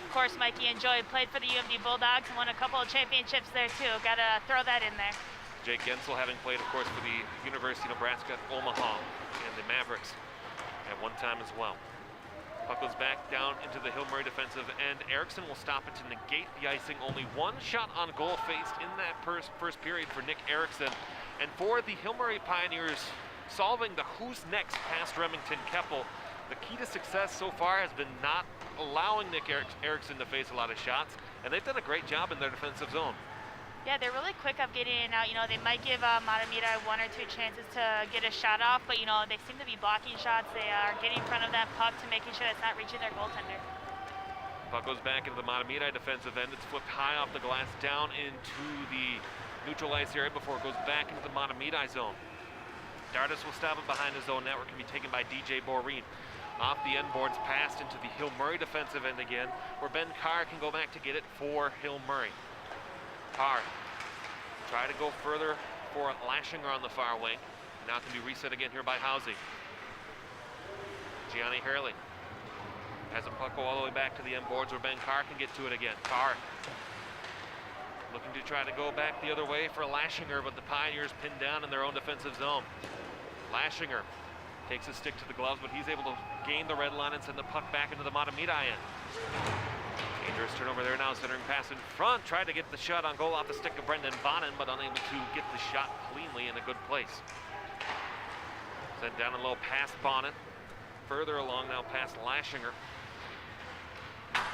Of course, Mikey and Joey played for the UMD Bulldogs and won a couple of championships there too. Gotta throw that in there. Jake Gensel having played, of course, for the University of Nebraska Omaha and the Mavericks at one time as well. Puck goes back down into the Hill Murray defensive end. Erickson will stop it to negate the icing. Only one shot on goal faced in that first period for Nick Erickson. And for the Hill Murray Pioneers, solving the who's next past Remington Keppel, the key to success so far has been not allowing Nick Erickson to face a lot of shots, and they've done a great job in their defensive zone. Yeah, they're really quick up getting in and out. You know, they might give Mahtomedi 1 or 2 chances to get a shot off, but, you know, they seem to be blocking shots. They are getting in front of that puck to making sure it's not reaching their goaltender. Puck goes back into the Mahtomedi defensive end. It's flipped high off the glass down into the neutral ice area before it goes back into the Mahtomedi zone. Dardis will stop it behind his zone network. Can be taken by DJ Boreen. Off the end boards, passed into the Hill Murray defensive end again, where Ben Carr can go back to get it for Hill Murray. Carr try to go further for Lashinger on the far wing. Now can be reset again here by Housey. Gianni Hurley has a puck go all the way back to the end boards where Ben Carr can get to it again. Carr looking to try to go back the other way for Lashinger, but the Pioneers pinned down in their own defensive zone. Lashinger takes his stick to the gloves, but he's able to gain the red line and send the puck back into the Mahtomedi end. Dangerous turnover there now, centering pass in front. Tried to get the shot on goal off the stick of Brendan Bonin, but unable to get the shot cleanly in a good place. Sent down and low past Bonin. Further along now past Lashinger.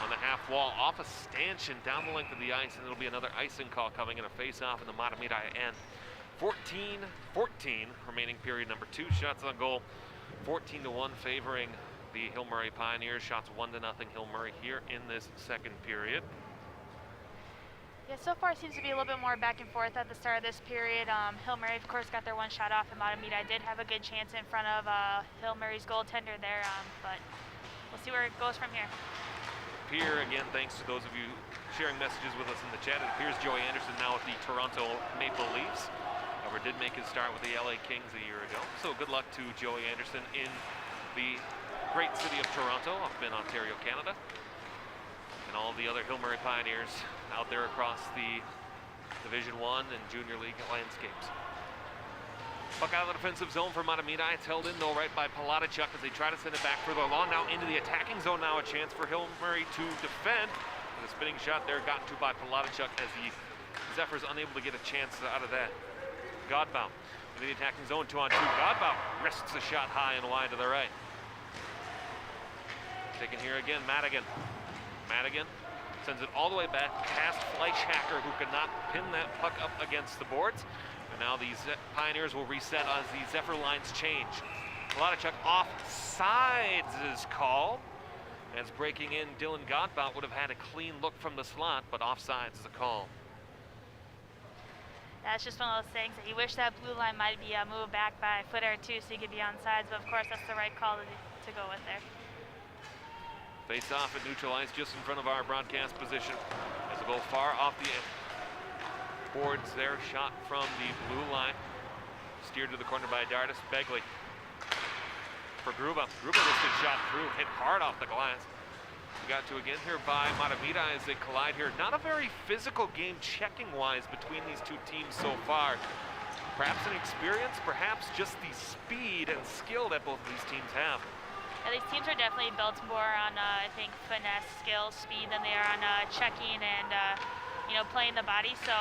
On the half wall, off a stanchion down the length of the ice, and it'll be another icing call coming in, a face-off in the Mahtomedi end. 14-14 remaining period number 2. Shots on goal 14-1 favoring the Hill Murray Pioneers. Shots 1-0 Hill Murray here in this second period. Yeah, so far it seems to be a little bit more back and forth at the start of this period. Hill Murray, of course, got their one shot off, and Mahtomedi did have a good chance in front of Hill Murray's goaltender there, but we'll see where it goes from here. Here again, thanks to those of you sharing messages with us in the chat. It appears Joey Anderson now with the Toronto Maple Leafs. However, did make his start with the LA Kings a year ago. So good luck to Joey Anderson in the great city of Toronto, up in Ontario, Canada. And all the other Hill Murray Pioneers out there across the Division I and Junior League landscapes. Puck out of the defensive zone for Mahtomedi. It's held in though right by Palatichuk as they try to send it back further along. Now into the attacking zone now, a chance for Hill Murray to defend. And a spinning shot there gotten to by Palatichuk as the Zephyrs unable to get a chance out of that. Godbout into the attacking zone, 2-on-2. Godbout risks a shot high and wide to the right. Taken here again, Madigan. Madigan sends it all the way back past Fleischhacker, who could not pin that puck up against the boards. And now the Pioneers will reset as the Zephyr lines change. Palatichuk offsides is called. As breaking in, Dylan Godbout would have had a clean look from the slot, but offsides is a call. That's just one of those things that you wish that blue line might be moved back by a foot or two so you could be on sides, but of course that's the right call to go with there. Face off at neutral ice just in front of our broadcast position. As it goes far off the boards there, shot from the blue line. Steered to the corner by Dardis. Begley for Gruba. Gruba listed shot through, hit hard off the glass. We got to again here by Mahtomedi as they collide here. Not a very physical game checking-wise between these two teams so far. Perhaps an experience, perhaps just the speed and skill that both of these teams have. Yeah, these teams are definitely built more on, I think, finesse, skill, speed than they are on checking and, you know, playing the body. So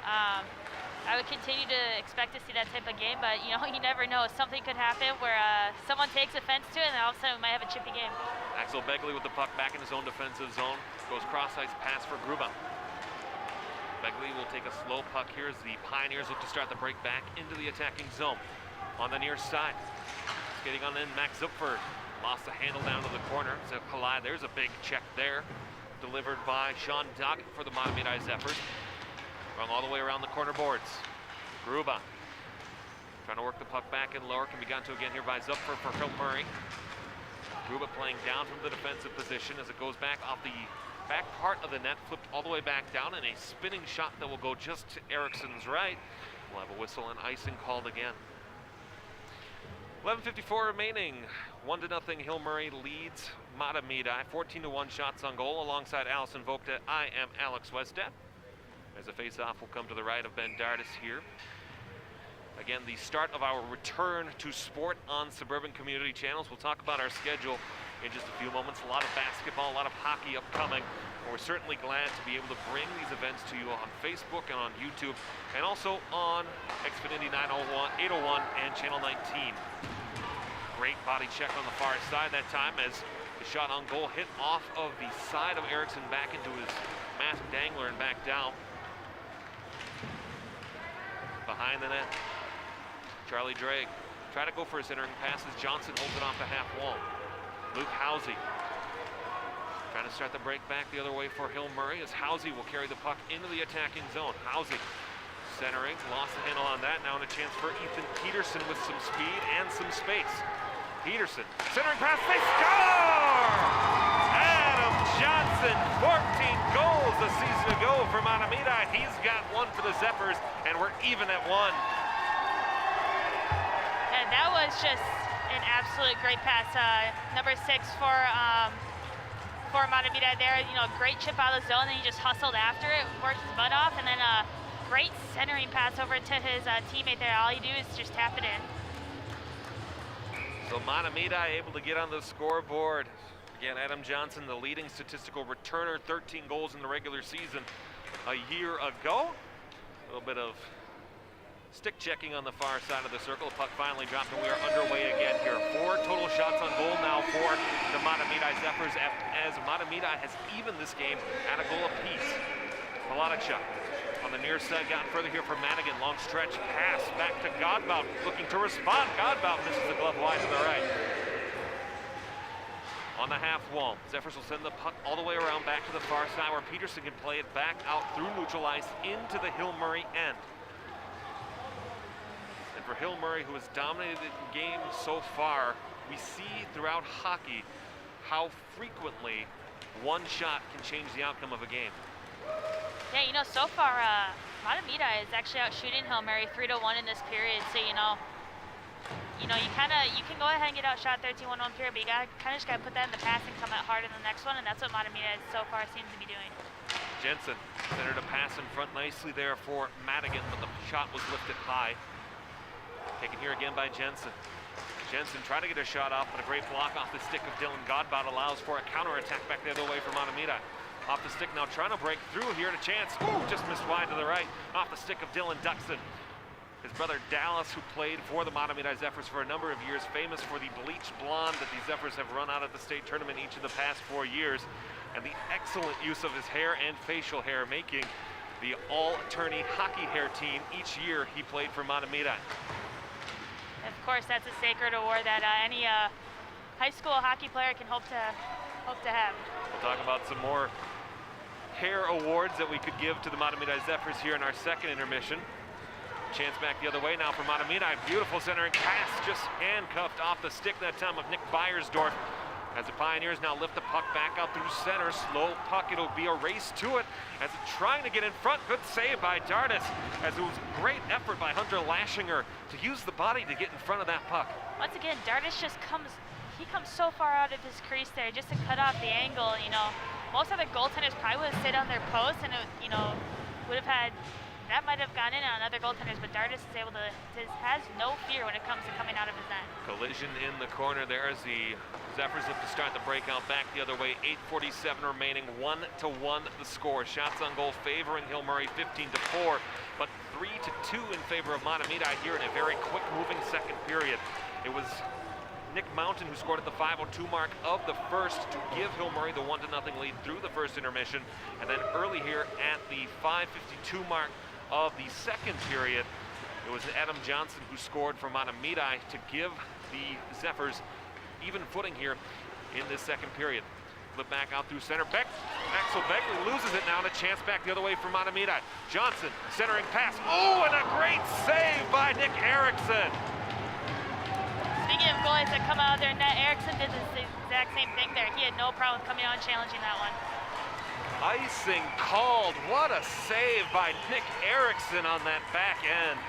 I would continue to expect to see that type of game, but, you know, you never know. Something could happen where someone takes offense to it, and then all of a sudden we might have a chippy game. Axel Begley with the puck back in his own defensive zone. Goes cross-ice pass for Gruba. Begley will take a slow puck here as the Pioneers look to start the break back into the attacking zone. On the near side, skating on in, Max Zephyrs. Lost the handle down to the corner. So collide, there's a big check there. Delivered by Sean Doggett for the Mahtomedi Zephyrs. Run all the way around the corner boards. Gruba trying to work the puck back in lower. Can be gotten to again here by Zephyr for Hill Murray. Gruba playing down from the defensive position as it goes back off the back part of the net, flipped all the way back down, and a spinning shot that will go just to Eriksson's right. We'll have a whistle and icing called again. 11:54 remaining. 1-0 Hill Murray leads Mahtomedi. 14-1 shots on goal alongside Allison Vogta. I am Alex Westat. As a face-off will come to the right of Ben Dardis here. Again, the start of our return to sport on Suburban Community Channels. We'll talk about our schedule in just a few moments. A lot of basketball, a lot of hockey upcoming. We're certainly glad to be able to bring these events to you on Facebook and on YouTube, and also on Xfinity 801 and Channel 19. Great body check on the far side that time as the shot on goal hit off of the side of Eriksson back into his mask dangler and back down. Behind the net, Charlie Drake tried to go for his entering pass as Johnson holds it off the half wall. Luke Housey trying to start the break back the other way for Hill Murray as Housey will carry the puck into the attacking zone. Housey centering, lost the handle on that. Now in a chance for Ethan Peterson with some speed and some space. Peterson, centering pass, they score! Adam Johnson, 14 goals a season ago for Mahtomedi. He's got one for the Zephyrs, and we're even at one. And that was just an absolute great pass. Number 6 for Mahtomedi there. You know, great chip out of the zone, and he just hustled after it, worked his butt off, and then a great centering pass over to his teammate there. All you do is just tap it in. So Mahtomedi able to get on the scoreboard. Again, Adam Johnson, the leading statistical returner, 13 goals in the regular season a year ago. A little bit of stick checking on the far side of the circle. The puck finally dropped, and we are underway again here. 4 total shots on goal now for the Mahtomedi Zephyrs, as Mahtomedi has evened this game at a goal apiece. Palatichuk on the near side, gotten further here for Madigan. Long stretch pass back to Godbout, looking to respond. Godbout misses the glove wide to the right. On the half wall, Zephyrs will send the puck all the way around back to the far side where Peterson can play it back out through neutral ice into the Hill Murray end. And for Hill Murray, who has dominated the game so far, we see throughout hockey how frequently one shot can change the outcome of a game. Yeah, you know, so far, Mahtomedi is actually out shooting Hill Murray 3-1 in this period. So, you know, you can go ahead and get outshot 13-1 one period, but you just gotta put that in the pass and come out hard in the next one, and that's what Mahtomedi so far seems to be doing. Jensen centered a pass in front nicely there for Madigan, but the shot was lifted high. Taken here again by Jensen. Jensen tried to get a shot off, but a great block off the stick of Dylan Godbout allows for a counterattack back the other way for Mahtomedi. Off the stick now, trying to break through here to chance. Ooh, just missed wide to the right. Off the stick of Dylan Duxon. His brother Dallas, who played for the Mahtomedi Zephyrs for a number of years, famous for the bleach blonde that the Zephyrs have run out at the state tournament each of the past 4 years, and the excellent use of his hair and facial hair, making the all-attorney hockey hair team each year he played for Mahtomedi. Of course, that's a sacred award that any high school hockey player can hope to have. We'll talk about some more hair awards that we could give to the Mahtomedi Zephyrs here in our second intermission. Chance back the other way now for Mahtomedi. Beautiful centering pass, just handcuffed off the stick that time of Nick Beiersdorf. As the Pioneers now lift the puck back out through center. Slow puck, it'll be a race to it. As it's trying to get in front, good save by Dardis. As it was great effort by Hunter Lashinger to use the body to get in front of that puck. Once again, Dardis just comes so far out of his crease there just to cut off the angle. You know, most other goaltenders probably would have stayed on their post and it, you know, would have had, that might have gone in on other goaltenders, but Dardis is able to, has no fear when it comes to coming out of his net. Collision in the corner there as the Zephyrs look to start the breakout back the other way. 8:47 remaining, 1-1 the score. Shots on goal favoring Hill Murray 15-4, but 3-2 in favor of Mahtomedi here in a very quick moving second period. It was Nick Mountain who scored at the 5:02 mark of the first to give Hill Murray the 1-0 lead through the first intermission, and then early here at the 5:52 mark of the second period, it was Adam Johnson who scored for Mahtomedi to give the Zephyrs even footing here in this second period. Flip back out through center. Axel Begley loses it now, and a chance back the other way for Mahtomedi. Johnson centering pass. Oh, and a great save by Nick Erickson. Speaking of goalies that come out of their net, Erickson did the exact same thing there. He had no problem coming out and challenging that one. Icing called. What a save by Nick Erickson on that back end.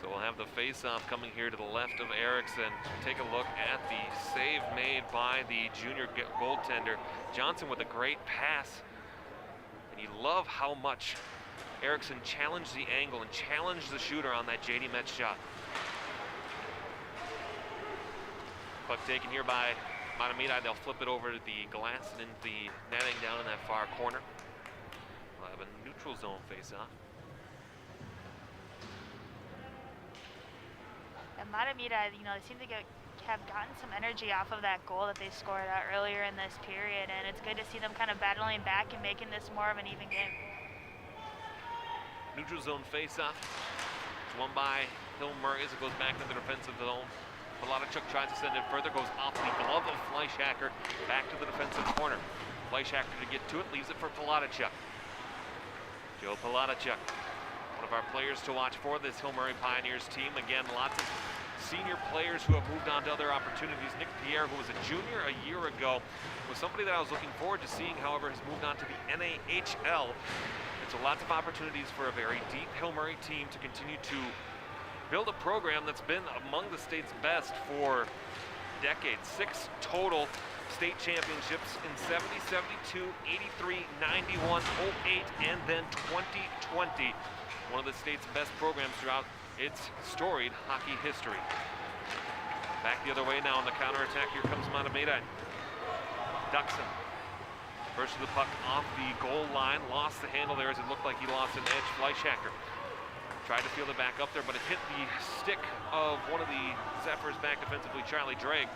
So we'll have the face-off coming here to the left of Erickson. Take a look at the save made by the junior goaltender. Johnson with a great pass. And you love how much Erickson challenged the angle and challenged the shooter on that JD Metz shot. Puck taken here by Mahtomedi. They'll flip it over to the glass and into the netting down in that far corner. We'll have a neutral zone face-off. And Mahtomedi, you know, they seem to have gotten some energy off of that goal that they scored out earlier in this period, and it's good to see them kind of battling back and making this more of an even game. Neutral zone face-off. It's won by Hill Murray as it goes back into the defensive zone. Palachuk tries to send it further, goes off the glove of Fleischhacker back to the defensive corner. Fleischhacker to get to it, leaves it for Palachuk. Joe Palachuk, one of our players to watch for this Hill Murray Pioneers team. Again, lots of senior players who have moved on to other opportunities. Nick Pierre, who was a junior a year ago, was somebody that I was looking forward to seeing, however, has moved on to the NAHL. And so lots of opportunities for a very deep Hill Murray team to continue to build a program that's been among the state's best for decades. 6 total state championships in 70, 72, 83, 91, 08, and then 2020. One of the state's best programs throughout its storied hockey history. Back the other way now on the counterattack. Here comes Mahtomedi. Duxon. First of the puck off the goal line. Lost the handle there as it looked like he lost an edge. Fleischhacker tried to field it back up there, but it hit the stick of one of the Zephyrs back defensively, Charlie Drake.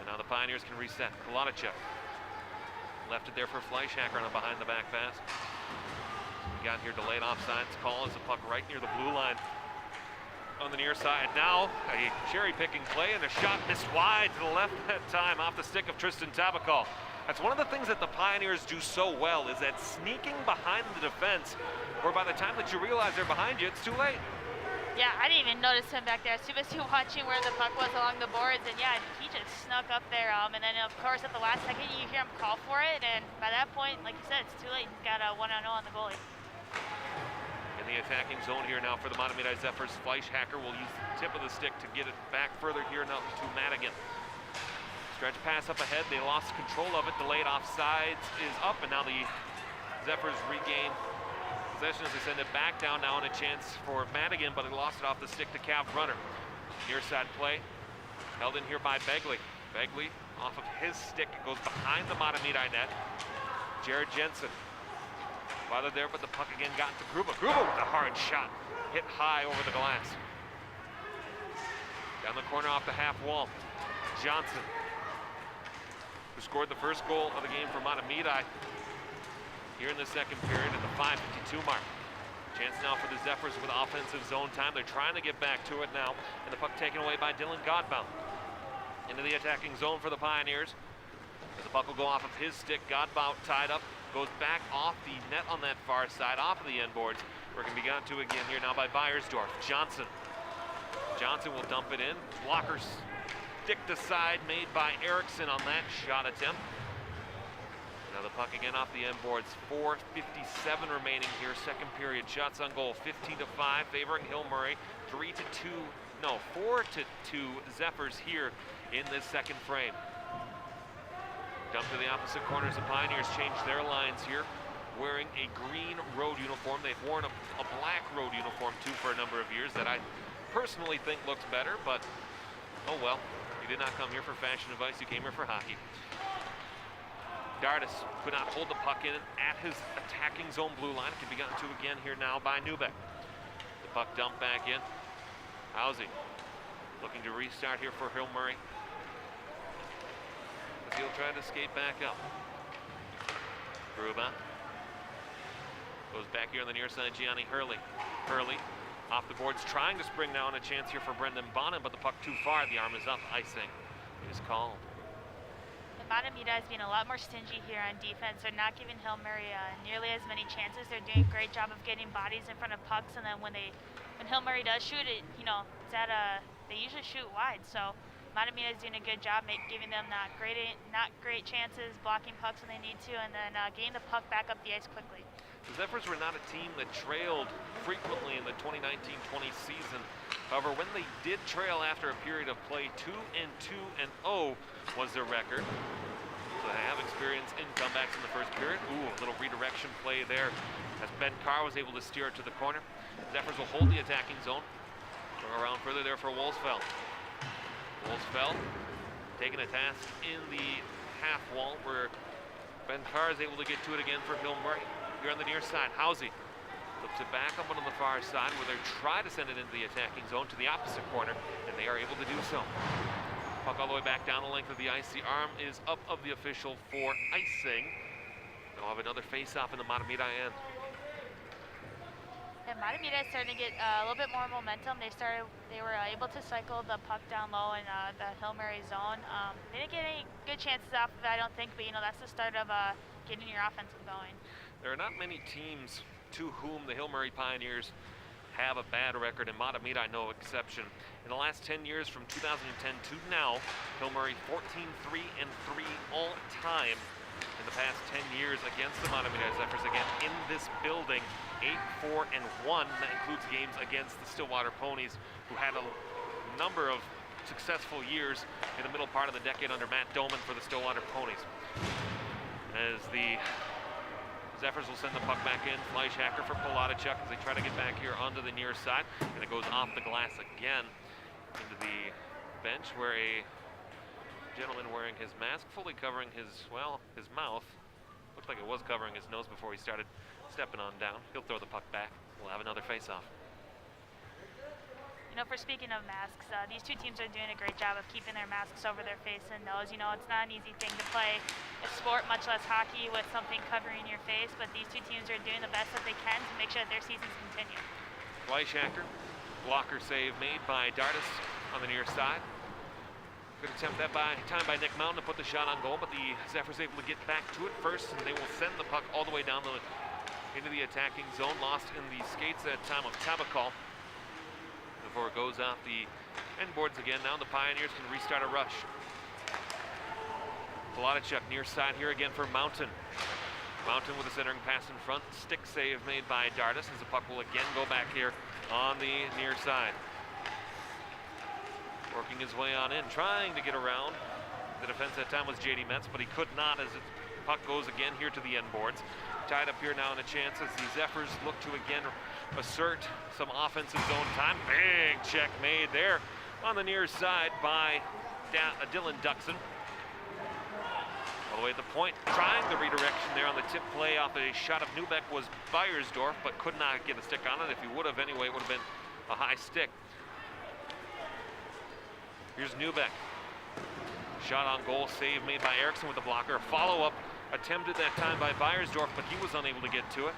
And now the Pioneers can reset. Kalanichuk left it there for Fleischhacker on a behind-the-back pass. We got here delayed offsides call as the puck right near the blue line on the near side. Now a cherry-picking play and a shot missed wide to the left that time off the stick of Tristan Tabakal. That's one of the things that the Pioneers do so well, is that sneaking behind the defense, where by the time that you realize they're behind you, it's too late. Yeah, I didn't even notice him back there. As soon as you watching where the puck was along the boards, and yeah, he just snuck up there. And then of course at the last second you hear him call for it, and by that point, like you said, it's too late. He's got a 1-0 on the goalie. In the attacking zone here now for the Mahtomedi Zephyrs, Fleischhacker will use the tip of the stick to get it back further here now to Madigan. Stretch pass up ahead, they lost control of it. Delayed offsides is up, and now the Zephyrs regain possession as they send it back down now, and a chance for Madigan, but he lost it off the stick to Cav Runner. Near side play, held in here by Begley. Begley off of his stick, it goes behind the Mahtomedi net. Jared Jensen, bothered there, but the puck again got into Gruba. Gruba with a hard shot, hit high over the glass. Down the corner off the half wall, Johnson, who scored the first goal of the game for Mahtomedi here in the second period at the 5:52 mark. Chance now for the Zephyrs with offensive zone time. They're trying to get back to it now, and the puck taken away by Dylan Godbout. Into the attacking zone for the Pioneers. As the puck will go off of his stick, Godbout tied up Goes back off the net on that far side, off of the end boards. We're going to be gone to again here now by Beiersdorf. Johnson will dump it in. Blocker sticked aside, made by Erickson on that shot attempt. Now the puck again off the end boards. 4:57 remaining here, second period. Shots on goal, 15-5, favoring Hill Murray. 4-2 Zephyrs here in this second frame. Dump to the opposite corners. The Pioneers change their lines here, wearing a green road uniform. They've worn a black road uniform too for a number of years that I personally think looks better, but oh well. You did not come here for fashion advice, you came here for hockey. Dardis could not hold the puck in at his attacking zone blue line. It can be gotten to again here now by Neubeck. The puck dumped back in. Housey looking to restart here for Hill Murray. As he'll try to skate back up. Gruba goes back here on the near side, Gianni Hurley. Hurley off the boards, trying to spring now on a chance here for Brendan Bonham, but the puck too far. The arm is up. Icing is called. Mahtomedi has been a lot more stingy here on defense. They're not giving Hill Murray nearly as many chances. They're doing a great job of getting bodies in front of pucks, and then when Hill Murray does shoot it, it's at they usually shoot wide. So Mahtomedi is doing a good job giving them not great chances, blocking pucks when they need to, and then getting the puck back up the ice quickly. The Zephyrs were not a team that trailed frequently in the 2019-20 season. However, when they did trail after a period of play, 2-2-0 was their record. So they have experience in comebacks in the first period. Ooh, a little redirection play there as Ben Carr was able to steer it to the corner. Zephyrs will hold the attacking zone. Go around further there for Wolfsfeld. Wolfsfeld taking a task in the half wall where Ben Carr is able to get to it again for Hill Murray. Here on the near side, Housey flips it back up on the far side where they try to send it into the attacking zone to the opposite corner, and they are able to do so. Puck all the way back down the length of the ice. The arm is up of the official for icing. They'll have another face-off in the Mahtomedi end. And Mahtomedi is starting to get a little bit more momentum. They were able to cycle the puck down low in the Hill Murray zone. They didn't get any good chances off of it, I don't think, but that's the start of getting your offensive going. There are not many teams to whom the Hill Murray Pioneers have a bad record, and Mahtomedi no exception. In the last 10 years, from 2010 to now, Hill Murray 14-3-3 all time in the past 10 years against the Mahtomedi Zephyrs. Again, in this building, 8-4-1. That includes games against the Stillwater Ponies, who had a number of successful years in the middle part of the decade under Matt Doman for the Stillwater Ponies. As the Zephyrs will send the puck back in. Fleischhacker for Polatichuk as they try to get back here onto the near side. And it goes off the glass again into the bench where a gentleman wearing his mask, fully covering his mouth. Looked like it was covering his nose before he started stepping on down. He'll throw the puck back. We'll have another face-off. For speaking of masks, these two teams are doing a great job of keeping their masks over their face and nose. It's not an easy thing to play a sport, much less hockey, with something covering your face, but these two teams are doing the best that they can to make sure that their seasons continue. Fleischhacker, blocker save made by Dardis on the near side. Good attempt that time by Nick Mountain to put the shot on goal, but the Zephyrs able to get back to it first, and they will send the puck all the way down into the attacking zone. Lost in the skates that time of Tabakal. Before it goes off the end boards again. Now the Pioneers can restart a rush. Polatichuk near side here again for Mountain. Mountain with a centering pass in front. Stick save made by Dardis as the puck will again go back here on the near side. Working his way on in, trying to get around. The defense that time was JD Metz, but he could not as the puck goes again here to the end boards. Tied up here now in a chance as the Zephyrs look to again assert some offensive zone time. Big check made there on the near side by Dylan Duxon. All the way at the point, trying the redirection there on the tip play off a shot of Neubeck was Beiersdorf, but could not get a stick on it. If he would have anyway, it would have been a high stick. Here's Neubeck. Shot on goal, save made by Erickson with the blocker. Follow-up attempted that time by Beiersdorf, but he was unable to get to it.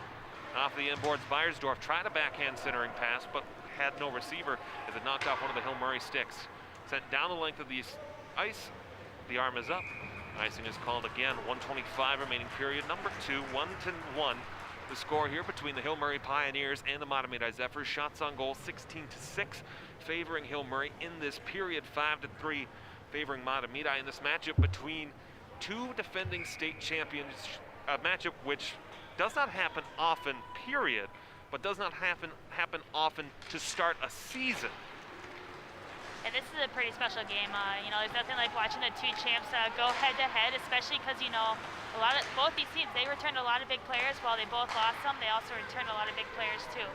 Off the end boards, Beiersdorf tried a backhand centering pass, but had no receiver as it knocked off one of the Hill Murray sticks. Sent down the length of the ice, the arm is up, Icing is called again. 1:25 remaining period. Number 2, 1-1. The score here between the Hill Murray Pioneers and the Mahtomedi Zephyrs. Shots on goal 16-6, favoring Hill Murray in this period. 5-3, favoring Mahtomedi in this matchup between two defending state champions. A matchup which does not happen often, period, but does not happen often to start a season. And this is a pretty special game. There's nothing like watching the two champs go head-to-head, especially because, both these teams, they returned a lot of big players. While they both lost some, they also returned a lot of big players, too.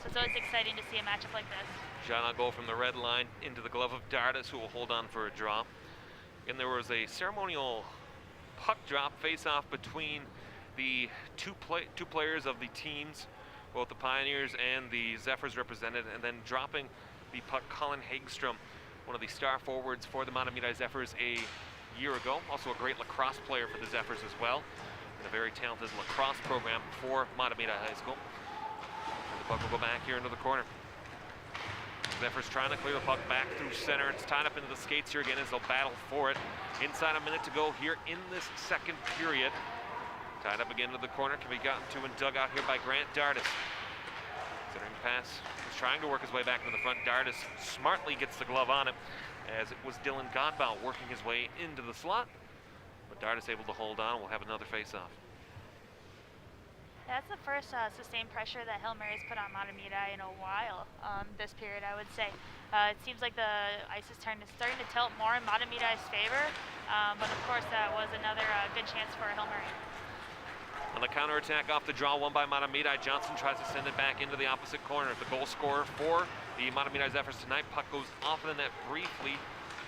So it's always exciting to see a matchup like this. Shot on goal from the red line into the glove of Dardis, who will hold on for a draw. And there was a ceremonial puck drop face-off between the two players of the teams, both the Pioneers and the Zephyrs represented, and then dropping the puck, Colin Hagstrom, one of the star forwards for the Mahtomedi Zephyrs a year ago. Also a great lacrosse player for the Zephyrs as well, and a very talented lacrosse program for Mahtomedi High School. And the puck will go back here into the corner. Zephyrs trying to clear the puck back through center. It's tied up into the skates here again as they'll battle for it. Inside a minute to go here in this second period. Tied up again into the corner, can be gotten to and dug out here by Grant Dardis. Considering the pass, was trying to work his way back into the front. Dardis smartly gets the glove on it, as it was Dylan Godbout working his way into the slot. But Dardis able to hold on. We'll have another face-off. That's the first sustained pressure that Hill Mary's put on Mahtomedi in a while this period, I would say. It seems like the ice is starting to tilt more in Mahtomedi's favor, but of course that was another good chance for Hill Murray. On the counterattack off the draw, won by Mahtomedi. Johnson tries to send it back into the opposite corner. The goal scorer for the Mahtomedi Zephyrs tonight. Puck goes off in the net briefly.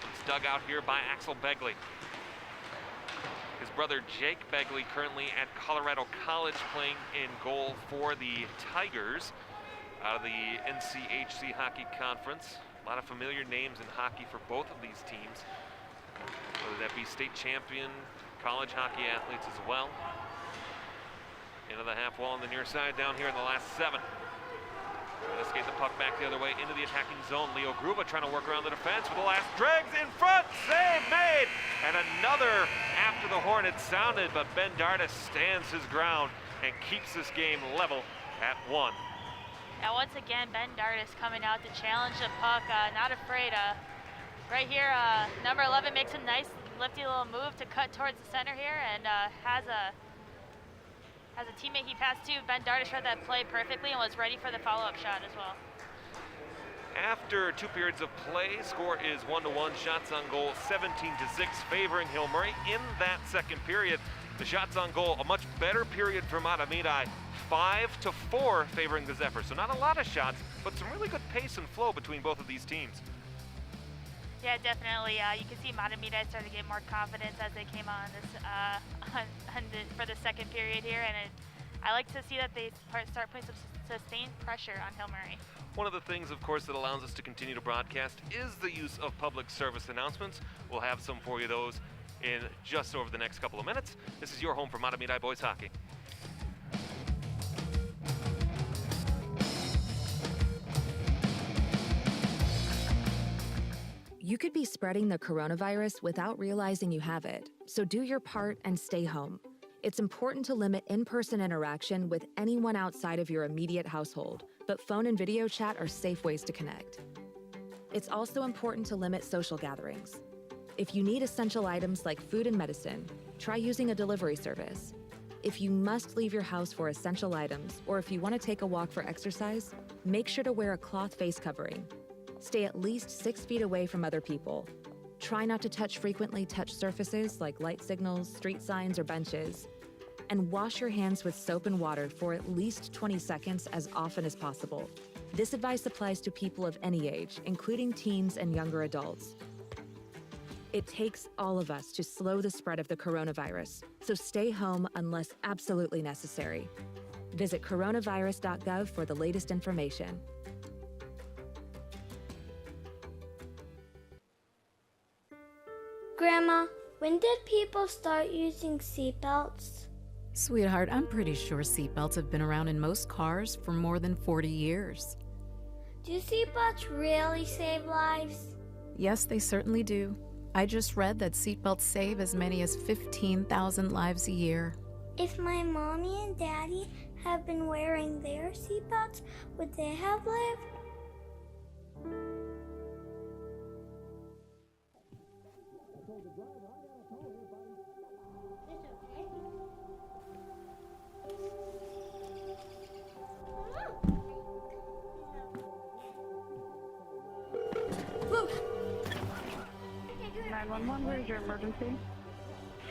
It's dug out here by Axel Begley. His brother Jake Begley currently at Colorado College playing in goal for the Tigers out of the NCHC Hockey Conference. A lot of familiar names in hockey for both of these teams, whether that be state champion, college hockey athletes as well. Into the half wall on the near side down here in the last 7. Let's skate the puck back the other way into the attacking zone. Leo Gruba trying to work around the defense with the last dregs in front. Save made! And another after the horn had sounded, but Ben Dardis stands his ground and keeps this game level at 1. Now once again, Ben Dardis coming out to challenge the puck, not afraid. Right here, number 11 makes a nice lifty little move to cut towards the center here, and has a teammate he passed to. Ben Dardis read that play perfectly and was ready for the follow-up shot as well. After 2 periods of play, score is 1-1. Shots on goal 17-6, favoring Hill Murray in that second period. The shots on goal, a much better period for Mahtomedi, 5-4, favoring the Zephyrs. So not a lot of shots, but some really good pace and flow between both of these teams. Yeah, definitely. You can see Mahtomedi started to get more confidence as they came on this for the second period here, and I like to see that they start putting some sustained pressure on Hill Murray. One of the things, of course, that allows us to continue to broadcast is the use of public service announcements. We'll have some for you those in just over the next couple of minutes. This is your home for Mahtomedi Boys Hockey. You could be spreading the coronavirus without realizing you have it, so do your part and stay home. It's important to limit in-person interaction with anyone outside of your immediate household, but phone and video chat are safe ways to connect. It's also important to limit social gatherings. If you need essential items like food and medicine, try using a delivery service. If you must leave your house for essential items, or if you want to take a walk for exercise, make sure to wear a cloth face covering. Stay at least 6 feet away from other people. Try not to touch frequently touched surfaces like light signals, street signs, or benches. And wash your hands with soap and water for at least 20 seconds as often as possible. This advice applies to people of any age, including teens and younger adults. It takes all of us to slow the spread of the coronavirus, so stay home unless absolutely necessary. Visit coronavirus.gov for the latest information. Grandma, when did people start using seatbelts? Sweetheart, I'm pretty sure seatbelts have been around in most cars for more than 40 years. Do seatbelts really save lives? Yes, they certainly do. I just read that seatbelts save as many as 15,000 lives a year. If my mommy and daddy have been wearing their seatbelts, would they have lived? Luke! 911, where's your emergency?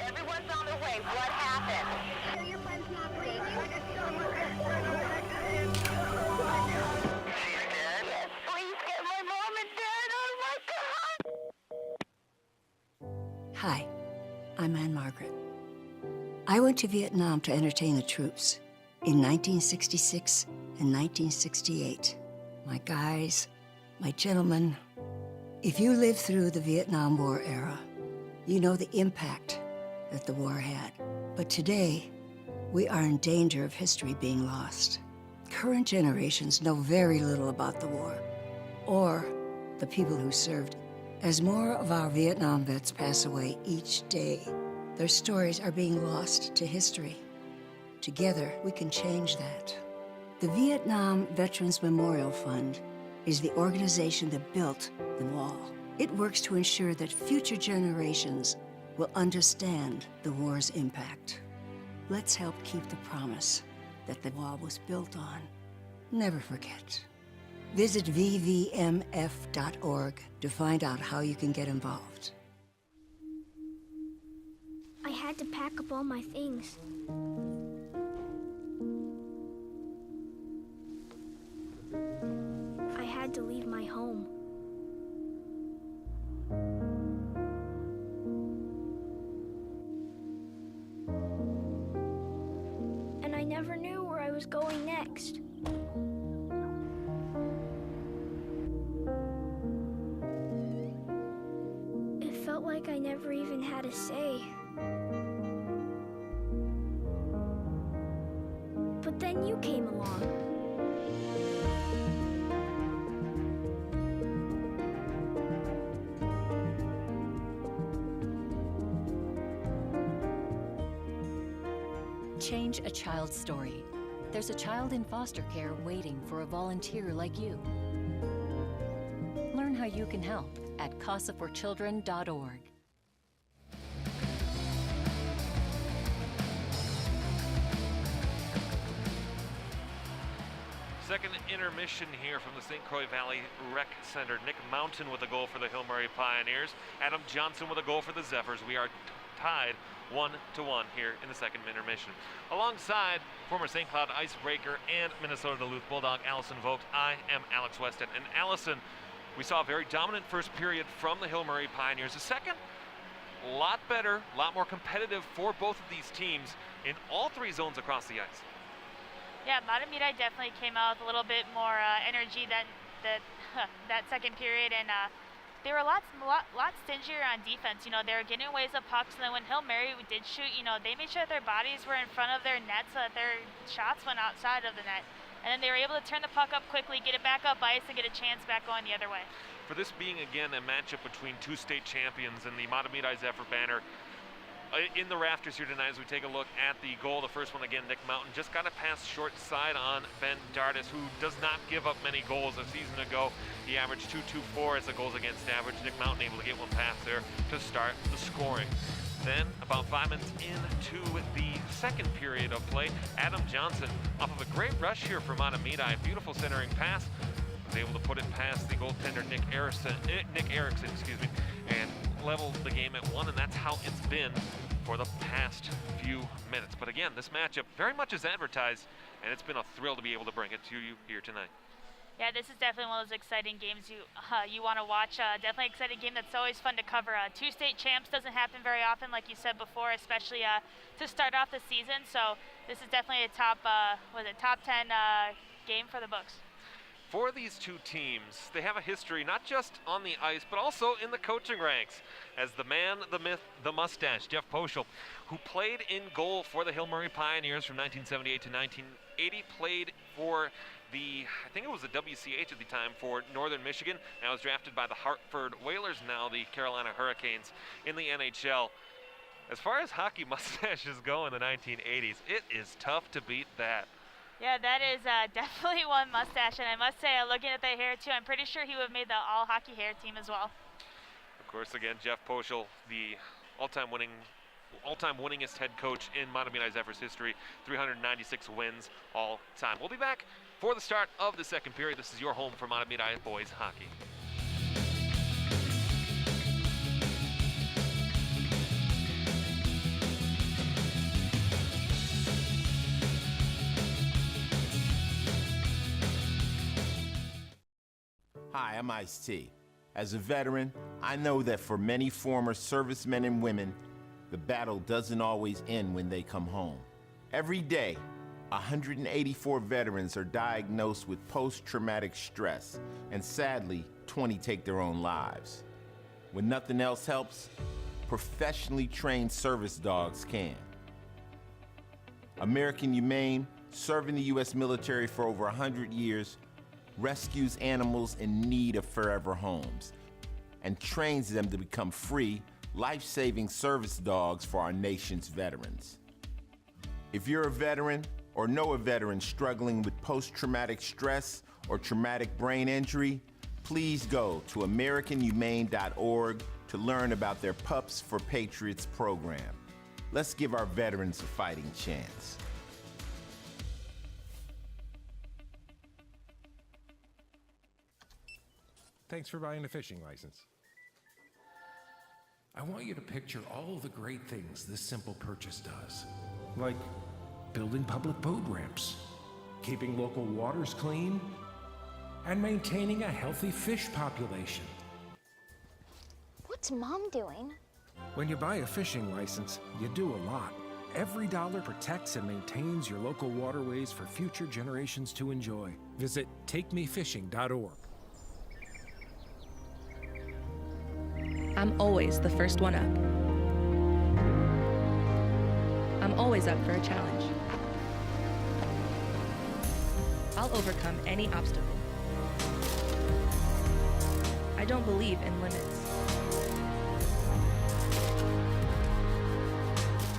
Everyone's on their way. What happened? Your friend's not breathing. She's dead? Yes, please get my mom and dad. Oh my God! Hi, I'm Anne Margaret. I went to Vietnam to entertain the troops in 1966 and 1968. My guys, my gentlemen, if you lived through the Vietnam War era, you know the impact that the war had. But today, we are in danger of history being lost. Current generations know very little about the war, or the people who served it. As more of our Vietnam vets pass away each day, their stories are being lost to history. Together, we can change that. The Vietnam Veterans Memorial Fund is the organization that built the wall. It works to ensure that future generations will understand the war's impact. Let's help keep the promise that the wall was built on. Never forget. Visit vvmf.org to find out how you can get involved. I had to pack up all my things. I had to leave my home. And I never knew where I was going next. It felt like I never even had a say. But then you came along. Change a child's story. There's a child in foster care waiting for a volunteer like you. Learn how you can help at casaforchildren.org. Second intermission here from the St. Croix Valley Rec Center. Nick Mountain with a goal for the Hill Murray Pioneers. Adam Johnson with a goal for the Zephyrs. We are tied 1-1 here in the second intermission. Alongside former St. Cloud Icebreaker and Minnesota Duluth Bulldog Allison Vogt, I am Alex Weston. And Allison, we saw a very dominant first period from the Hill Murray Pioneers. The second, a lot better, a lot more competitive for both of these teams in all three zones across the ice. Yeah, Mahtomedi definitely came out with a little bit more energy than that second period, and they were a lot stingier on defense. You know, they were getting away with pucks, and then when Hill Murray did shoot, you know, they made sure that their bodies were in front of their net so that their shots went outside of the net. And then they were able to turn the puck up quickly, get it back up ice, and get a chance back going the other way. For this being, again, a matchup between two state champions and the Mahtomedi Zephyr banner, in the rafters here tonight as we take a look at the goal. The first one, again, Nick Mountain just got a pass short side on Ben Dardis, who does not give up many goals. A season ago, he averaged .224 as a goals against average. Nick Mountain able to get one pass there to start the scoring. Then, about 5 minutes into the second period of play, Adam Johnson, off of a great rush here for Mahtomedi, a beautiful centering pass, was able to put it past the goaltender Nick Erickson, and leveled the game at 1, and that's how it's been for the past few minutes. But again, this matchup very much is advertised, and it's been a thrill to be able to bring it to you here tonight. Yeah, this is definitely one of those exciting games you want to watch. Definitely an exciting game that's always fun to cover. Two state champs doesn't happen very often, like you said before, especially to start off the season. So this is definitely a top 10 game for the books. For these two teams, they have a history not just on the ice, but also in the coaching ranks. As the man, the myth, the mustache, Jeff Poschel, who played in goal for the Hill Murray Pioneers from 1978 to 1980, played for I think it was the WCH at the time, for Northern Michigan. Now was drafted by the Hartford Whalers, now the Carolina Hurricanes in the NHL. As far as hockey mustaches go in the 1980s, it is tough to beat that. Yeah, that is definitely one mustache, and I must say, looking at the hair too, I'm pretty sure he would have made the all-hockey hair team as well. Of course, again, Jeff Poschel, the all-time winningest head coach in Mahtomedi Zephyrs history, 396 wins all time. We'll be back for the start of the second period. This is your home for Mahtomedi boys hockey. Hi, I'm Ice-T. As a veteran, I know that for many former servicemen and women, the battle doesn't always end when they come home. Every day, 184 veterans are diagnosed with post-traumatic stress, and sadly, 20 take their own lives. When nothing else helps, professionally trained service dogs can. American Humane, serving the U.S. military for over 100 years, rescues animals in need of forever homes and trains them to become free, life-saving service dogs for our nation's veterans. If you're a veteran or know a veteran struggling with post-traumatic stress or traumatic brain injury, please go to AmericanHumane.org to learn about their Pups for Patriots program. Let's give our veterans a fighting chance. Thanks for buying a fishing license. I want you to picture all the great things this simple purchase does. Like building public boat ramps, keeping local waters clean, and maintaining a healthy fish population. What's Mom doing? When you buy a fishing license, you do a lot. Every dollar protects and maintains your local waterways for future generations to enjoy. Visit takemefishing.org. I'm always the first one up. I'm always up for a challenge. I'll overcome any obstacle. I don't believe in limits.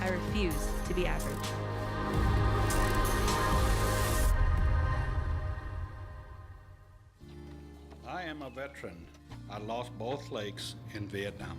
I refuse to be average. I am a veteran. I lost both legs in Vietnam.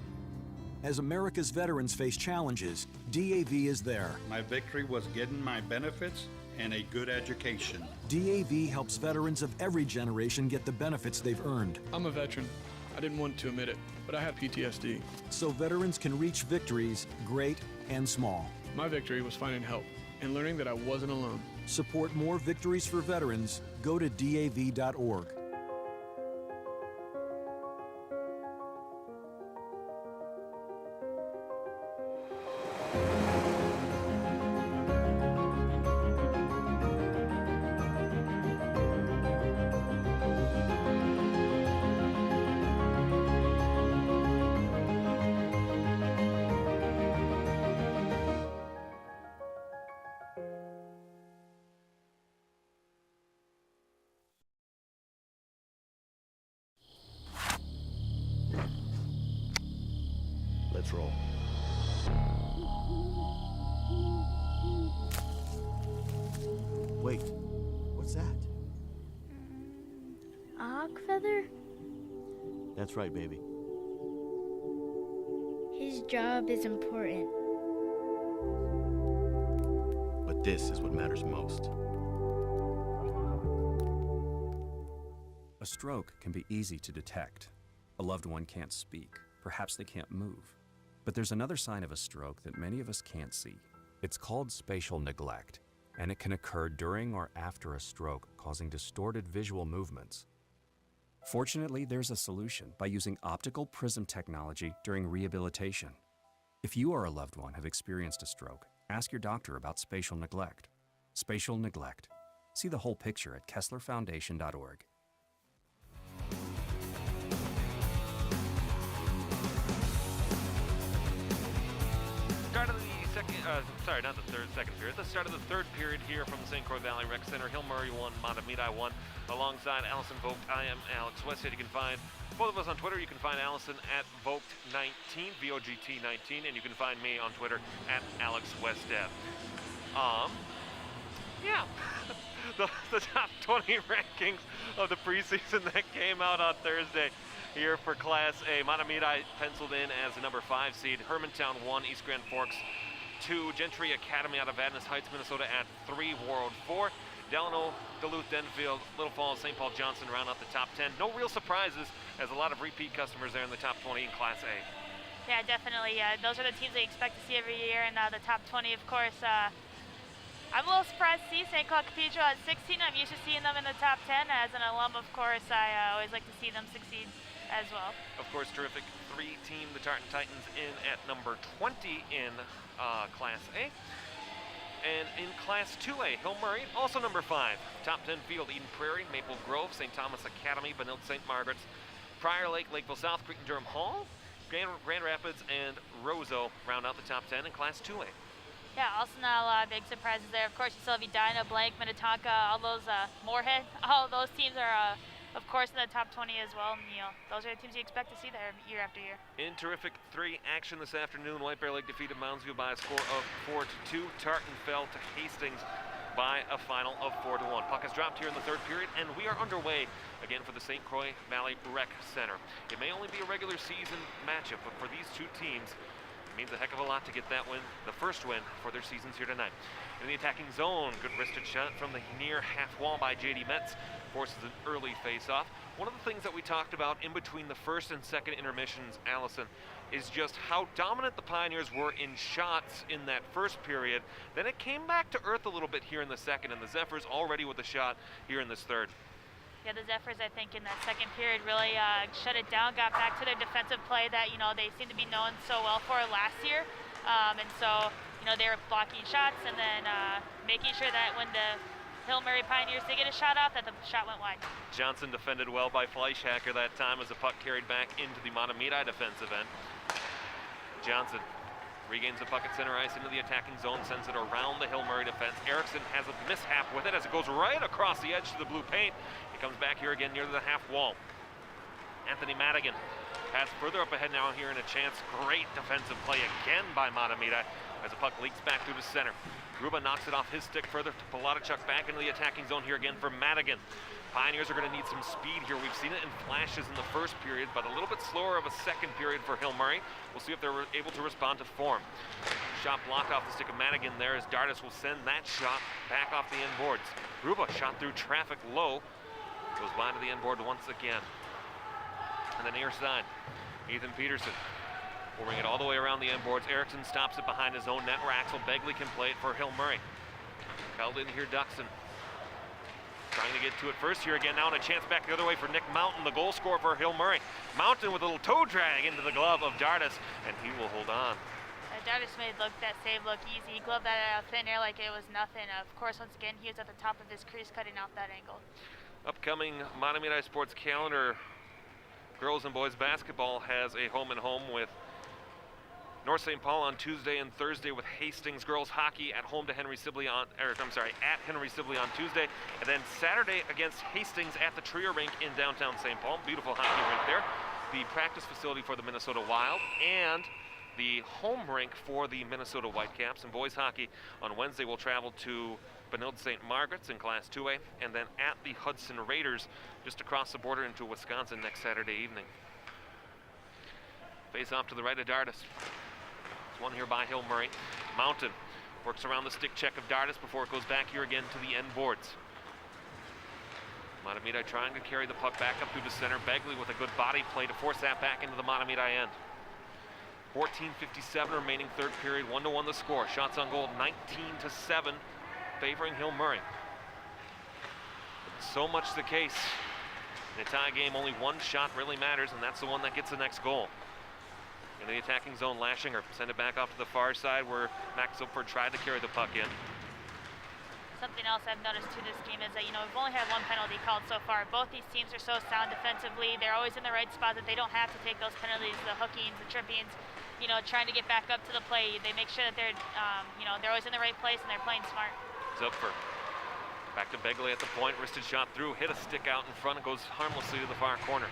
As America's veterans face challenges, DAV is there. My victory was getting my benefits and a good education. DAV helps veterans of every generation get the benefits they've earned. I'm a veteran. I didn't want to admit it, but I have PTSD. So veterans can reach victories, great and small. My victory was finding help and learning that I wasn't alone. Support more victories for veterans. Go to DAV.org. Let's roll. Wait, what's that? A hawk feather? That's right, baby. His job is important. But this is what matters most. A stroke can be easy to detect. A loved one can't speak. Perhaps they can't move. But there's another sign of a stroke that many of us can't see. It's called spatial neglect, and it can occur during or after a stroke, causing distorted visual movements. Fortunately, there's a solution by using optical prism technology during rehabilitation. If you or a loved one have experienced a stroke, ask your doctor about spatial neglect. Spatial neglect. See the whole picture at KesslerFoundation.org. second period. The start of the third period here from the St. Croix Valley Rec Center. Hill Murray won, Mahtomedi won. Alongside Allison Vogt, I am Alex Westhead. You can find both of us on Twitter. You can find Allison at Vogt19, VOGT19, and you can find me on Twitter at Alex Westhead. Yeah, the top 20 rankings of the preseason that came out on Thursday here for Class A. Mahtomedi penciled in as the number 5 seed. Hermantown 1, East Grand Forks 2, Gentry Academy out of Vadnais Heights, Minnesota at 3, Warroad 4, Delano, Duluth, Denfield, Little Falls, St. Paul, Johnson round out the top 10. No real surprises, as a lot of repeat customers there in the top 20 in Class A. Yeah, definitely. Those are the teams we expect to see every year in the top 20, of course. I'm a little surprised to see St. Cloud Cathedral at 16. I'm used to seeing them in the top 10. As an alum, of course, I always like to see them succeed as well. Of course, terrific 3-team, the Tartan Titans, in at number 20 in Class A. And in Class 2A, Hill Murray, also number 5. Top 10 field, Eden Prairie, Maple Grove, St. Thomas Academy, Benilde St. Margaret's, Prior Lake, Lakeville South, Cretin-Durham Hall, Grand Rapids, and Roseau round out the top 10 in Class 2A. Yeah, also not a lot of big surprises there. Of course, you still have Edina, Blank, Minnetonka, all those, Moorhead, all those teams are, of course, in the top 20 as well. And, those are the teams you expect to see there year after year. In terrific 3 action this afternoon, White Bear Lake defeated Moundsview by a score of 4-2. Tartan fell to Hastings by a final of 4-1. Puck has dropped here in the third period, and we are underway again for the St. Croix Valley Rec Center. It may only be a regular season matchup, but for these two teams, it means a heck of a lot to get that win, the first win for their seasons here tonight. In the attacking zone, good wristed shot from the near half wall by J.D. Metz forces an early face-off. One of the things that we talked about in between the first and second intermissions, Allison, is just how dominant the Pioneers were in shots in that first period. Then it came back to earth a little bit here in the second, and the Zephyrs already with a shot here in this third. Yeah, the Zephyrs, I think, in that second period really shut it down, got back to their defensive play that, they seem to be known so well for last year. And so, they were blocking shots and then making sure that when the Hill Murray Pioneers did get a shot off, that the shot went wide. Johnson defended well by Fleischhacker that time as the puck carried back into the Mahtomedi defensive end. Johnson regains the puck at center ice into the attacking zone, sends it around the Hill Murray defense. Erickson has a mishap with it as it goes right across the edge to the blue paint. He comes back here again near the half wall. Anthony Madigan pass further up ahead now here in a chance. Great defensive play again by Mahtomedi as the puck leaks back through the center. Gruba knocks it off his stick further to Palatichuk back into the attacking zone here again for Madigan. Pioneers are going to need some speed here. We've seen it in flashes in the first period, but a little bit slower of a second period for Hill Murray. We'll see if they're able to respond to form. Shot blocked off the stick of Madigan there as Dardis will send that shot back off the end boards. Gruba shot through traffic low. Goes wide to the end board once again. And the near side, Ethan Peterson will bring it all the way around the end boards. Erickson stops it behind his own net where Axel Begley can play it for Hill Murray. Held in here, Duxon. Trying to get to it first here again now, and a chance back the other way for Nick Mountain, the goal scorer for Hill Murray. Mountain with a little toe drag into the glove of Dardis, and he will hold on. Dardis made that save look easy. He gloved that out of thin air like it was nothing. Of course, once again, he was at the top of his crease cutting out that angle. Upcoming Mahtomedi Sports calendar, girls and boys basketball has a home-and-home with North St. Paul on Tuesday and Thursday, with Hastings girls hockey at home to Henry Sibley at Henry Sibley on Tuesday, and then Saturday against Hastings at the Trier Rink in downtown St. Paul. Beautiful hockey rink there. The practice facility for the Minnesota Wild and the home rink for the Minnesota Whitecaps. And boys hockey on Wednesday will travel to Benilde St. Margaret's in Class 2A, and then at the Hudson Raiders just across the border into Wisconsin next Saturday evening. Face off to the right of Dardis. One here by Hill Murray. Mountain works around the stick check of Dardis before it goes back here again to the end boards. Mahtomedi trying to carry the puck back up through the center. Begley with a good body play to force that back into the Mahtomedi end. 14:57 remaining third period, 1-1 the score. Shots on goal 19-7 favoring Hill Murray. So much the case. In a tie game, only one shot really matters, and that's the one that gets the next goal. In the attacking zone, Lashinger send it back off to the far side where Max Zilford tried to carry the puck in. Something else I've noticed to this game is that, we've only had one penalty called so far. Both these teams are so sound defensively. They're always in the right spot that they don't have to take those penalties, the hookings, the trippings. you know, trying to get back up to the plate. They make sure that they're, you know, they're always in the right place and they're playing smart. Zephyr. Back to Begley at the point, wristed shot through, hit a stick out in front, and goes harmlessly to the far corner.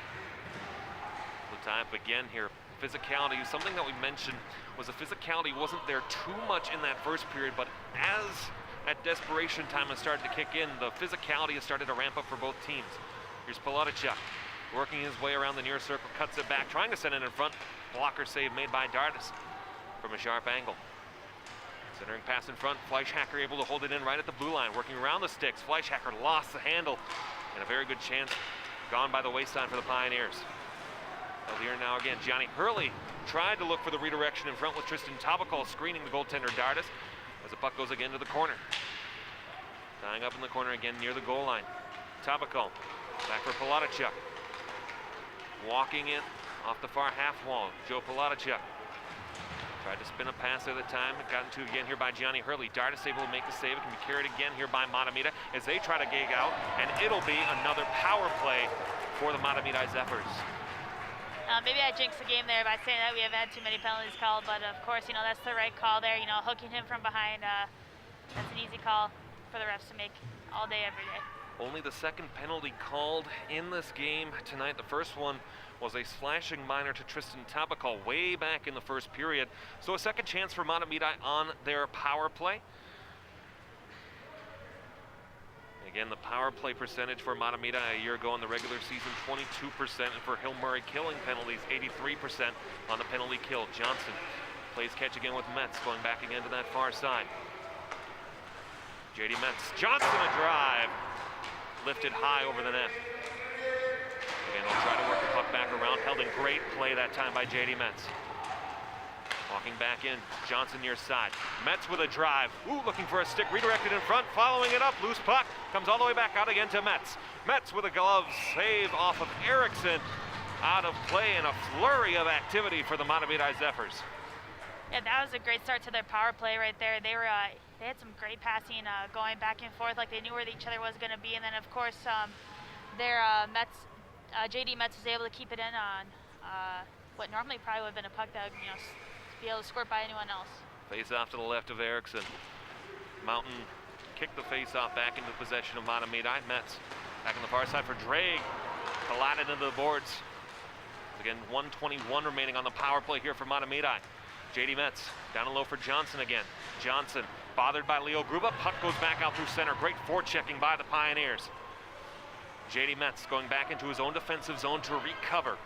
The tie up again here. Physicality, something that we mentioned was the physicality wasn't there too much in that first period, but as at desperation time has started to kick in, the physicality has started to ramp up for both teams. Here's Palatichuk working his way around the near circle, cuts it back, trying to send it in front. Blocker save made by Dardis from a sharp angle. Centering pass in front, Fleischhacker able to hold it in right at the blue line, working around the sticks. Fleischhacker lost the handle, and a very good chance gone by the wayside for the Pioneers. Well, here now again, Gianni Hurley tried to look for the redirection in front with Tristan Tabakal screening the goaltender Dardis as the puck goes again to the corner. Tying up in the corner again near the goal line. Tabakal back for Palatichuk. Walking in off the far half wall, Joe Palatichuk. Tried to spin a pass at the time. It got into again here by Gianni Hurley. Dardis able to make the save. It can be carried again here by Mahtomedi as they try to gig out, and it'll be another power play for the Mahtomedi Zephyrs. Maybe I jinxed the game there by saying that we haven't had too many penalties called, but of course, you know, that's the right call there. You know, hooking him from behind, that's an easy call for the refs to make all day, every day. Only the second penalty called in this game tonight. The first one was a slashing minor to Tristan Tabakal way back in the first period. So a second chance for Mahtomedi on their power play. Again, the power play percentage for Mahtomedi a year ago in the regular season, 22%, and for Hill Murray killing penalties, 83% on the penalty kill. Johnson plays catch again with Metz, going back again to that far side. JD Metz, Johnson a drive, lifted high over the net. Again, they'll try to work the puck back around, held in great play that time by JD Metz. Walking back in, Johnson near side. Metz with a drive. Ooh, looking for a stick, redirected in front, following it up. Loose puck, comes all the way back out again to Metz. Metz with a glove save off of Eriksson. Out of play and a flurry of activity for the Mahtomedi Zephyrs. Yeah, that was a great start to their power play right there. They had some great passing, going back and forth like they knew where each other was going to be. And then, of course, JD Metz was able to keep it in on what normally probably would have been a puck that would, you know, be able to squirt by anyone else. Face off to the left of Eriksson. Mountain kicked the face off back into possession of Mahtomedi. Metz back on the far side for Drake. Collided into the boards. Again, 1:21 remaining on the power play here for Mahtomedi. JD Metz down and low for Johnson again. Johnson bothered by Leo Gruba. Puck goes back out through center. Great forechecking by the Pioneers. JD Metz going back into his own defensive zone to recover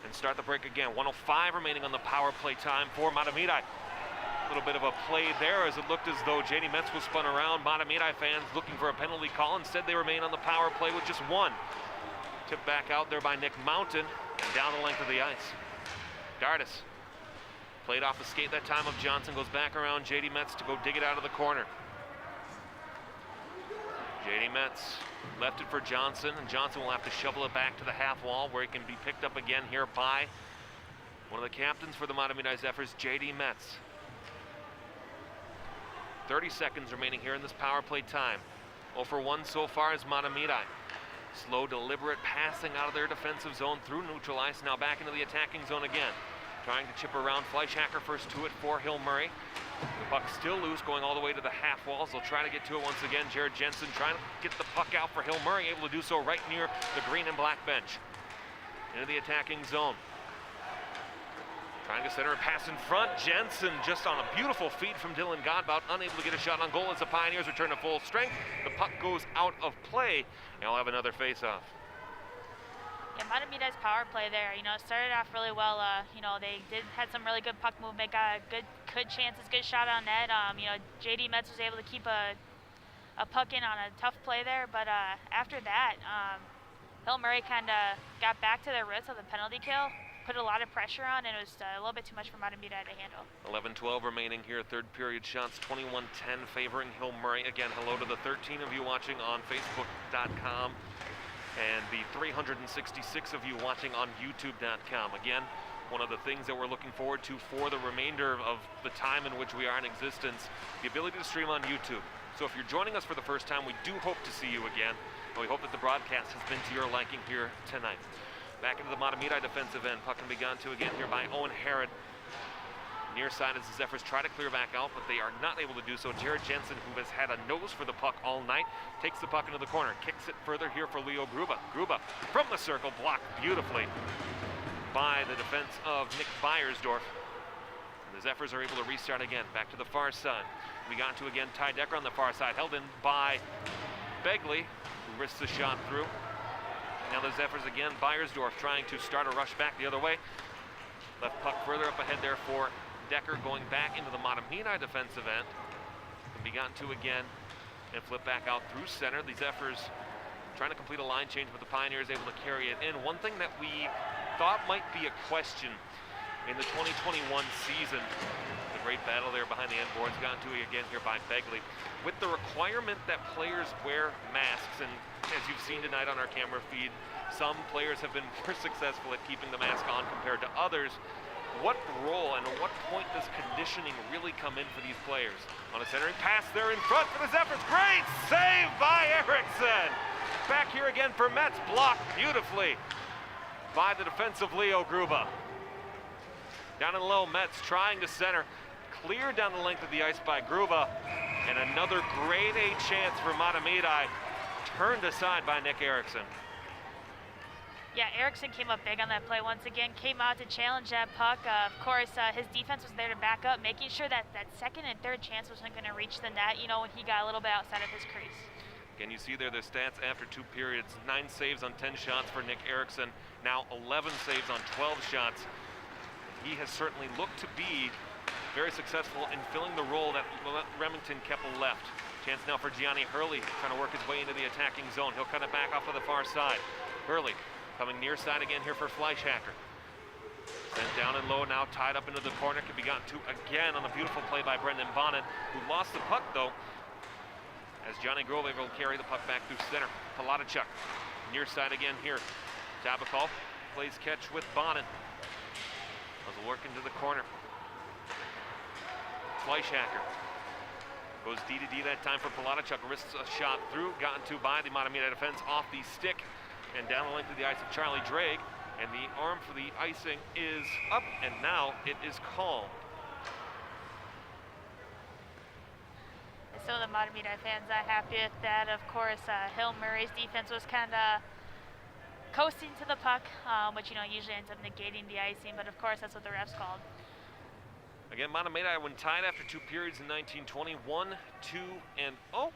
and start the break again. 1:05 remaining on the power play time for Mahtomedi. A little bit of a play there as it looked as though JD Metz was spun around. Mahtomedi fans looking for a penalty call. Instead, they remain on the power play with just one. Tipped back out there by Nick Mountain and down the length of the ice. Dardis played off the skate that time of Johnson. Goes back around JD Metz to go dig it out of the corner. JD Metz left it for Johnson, and Johnson will have to shovel it back to the half wall where he can be picked up again here by one of the captains for the Mahtomedi Zephyrs, JD Metz. 30 seconds remaining here in this power play time. 0 for 1 so far is Mahtomedi. Slow, deliberate passing out of their defensive zone through neutral ice, now back into the attacking zone again. Trying to chip around. Fleischhacker first to it for Hill Murray. The puck still loose, going all the way to the half walls. They'll try to get to it once again. Jared Jensen trying to get the puck out for Hill Murray, able to do so right near the green and black bench. Into the attacking zone. Trying to center a pass in front. Jensen just on a beautiful feed from Dylan Godbout, unable to get a shot on goal as the Pioneers return to full strength. The puck goes out of play, and they'll have another face-off. Yeah, Mahtomedi's power play there, you know, started off really well. You know, they had some really good puck movement, got good chances, good shot on net. You know, JD Metz was able to keep a puck in on a tough play there, but after that, Hill Murray kind of got back to their roots of the penalty kill, put a lot of pressure on, and it was a little bit too much for Mahtomedi to handle. 11-12 remaining here, third period shots, 21-10 favoring Hill Murray. Again, hello to the 13 of you watching on Facebook.com. and the 366 of you watching on YouTube.com. Again, one of the things that we're looking forward to for the remainder of the time in which we are in existence, the ability to stream on YouTube. So if you're joining us for the first time, we do hope to see you again, and we hope that the broadcast has been to your liking here tonight. Back into the Mahtomedi defensive end, puck can be gone to again here by Owen Herod. Near side as the Zephyrs try to clear back out, but they are not able to do so. Jared Jensen, who has had a nose for the puck all night, takes the puck into the corner, kicks it further here for Leo Gruba. Gruba from the circle, blocked beautifully by the defense of Nick Beiersdorf. And the Zephyrs are able to restart again, back to the far side. We got to again Ty Decker on the far side, held in by Begley, who risks the shot through. Now the Zephyrs again, Beiersdorf trying to start a rush back the other way. Left puck further up ahead there for Decker, going back into the Mahtomedi defensive end. Can be gotten to again and flip back out through center. The Zephyrs trying to complete a line change, but the Pioneers able to carry it in. One thing that we thought might be a question in the 2021 season, the great battle there behind the end boards, gotten to again here by Begley. With the requirement that players wear masks, and as you've seen tonight on our camera feed, some players have been more successful at keeping the mask on compared to others. What role and at what point does conditioning really come in for these players? On a centering pass there in front for the Zephyrs. Great save by Eriksson. Back here again for Metz, blocked beautifully by the defensive Leo Gruba. Down and low, Metz trying to center. Cleared down the length of the ice by Gruba. And another grade A chance for Mahtomedi, turned aside by Nick Eriksson. Yeah, Eriksson came up big on that play once again, came out to challenge that puck. Of course, his defense was there to back up, making sure that that second and third chance wasn't going to reach the net, you know, when he got a little bit outside of his crease. Again, you see there the stats after 2 periods. 9 saves on 10 shots for Nick Eriksson. Now 11 saves on 12 shots. He has certainly looked to be very successful in filling the role that Remington kept left. Chance now for Gianni Hurley, trying to work his way into the attacking zone. He'll cut it back off to the far side. Hurley coming near side again here for Fleischhacker. Sent down and low, now tied up into the corner. Can be gotten to again on a beautiful play by Brendan Bonnet, who lost the puck though, as Johnny Grove able to carry the puck back through center. Palatichuk near side again here. Tabakov plays catch with Bonnet. Does a work into the corner. Fleischhacker goes D to D that time for Palatichuk. Risks a shot through, gotten to by the Mahtomedi defense off the stick. And down the length of the ice of Charlie Drake, and the arm for the icing is up, and now it is called. So the Mahtomedi fans are happy with that. Of course, Hill Murray's defense was kind of coasting to the puck, which, you know, usually ends up negating the icing, but of course that's what the refs called. Again, Mahtomedi when tied after 2 periods in 1921, 2-0.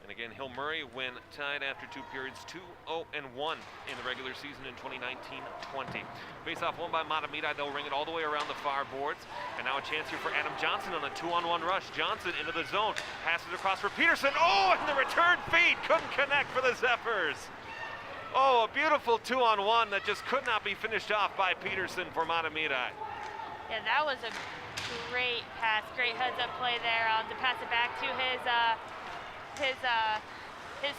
And again, Hill Murray when tied after 2 periods, 2-0-1 in the regular season in 2019-20. Face-off won by Mahtomedi. They'll ring it all the way around the far boards. And now a chance here for Adam Johnson on a 2-on-1 rush. Johnson into the zone, passes across for Peterson. Oh, and the return feed couldn't connect for the Zephyrs. Oh, a beautiful 2-on-1 that just could not be finished off by Peterson for Mahtomedi. Yeah, that was a great pass, great heads-up play there to pass it back to his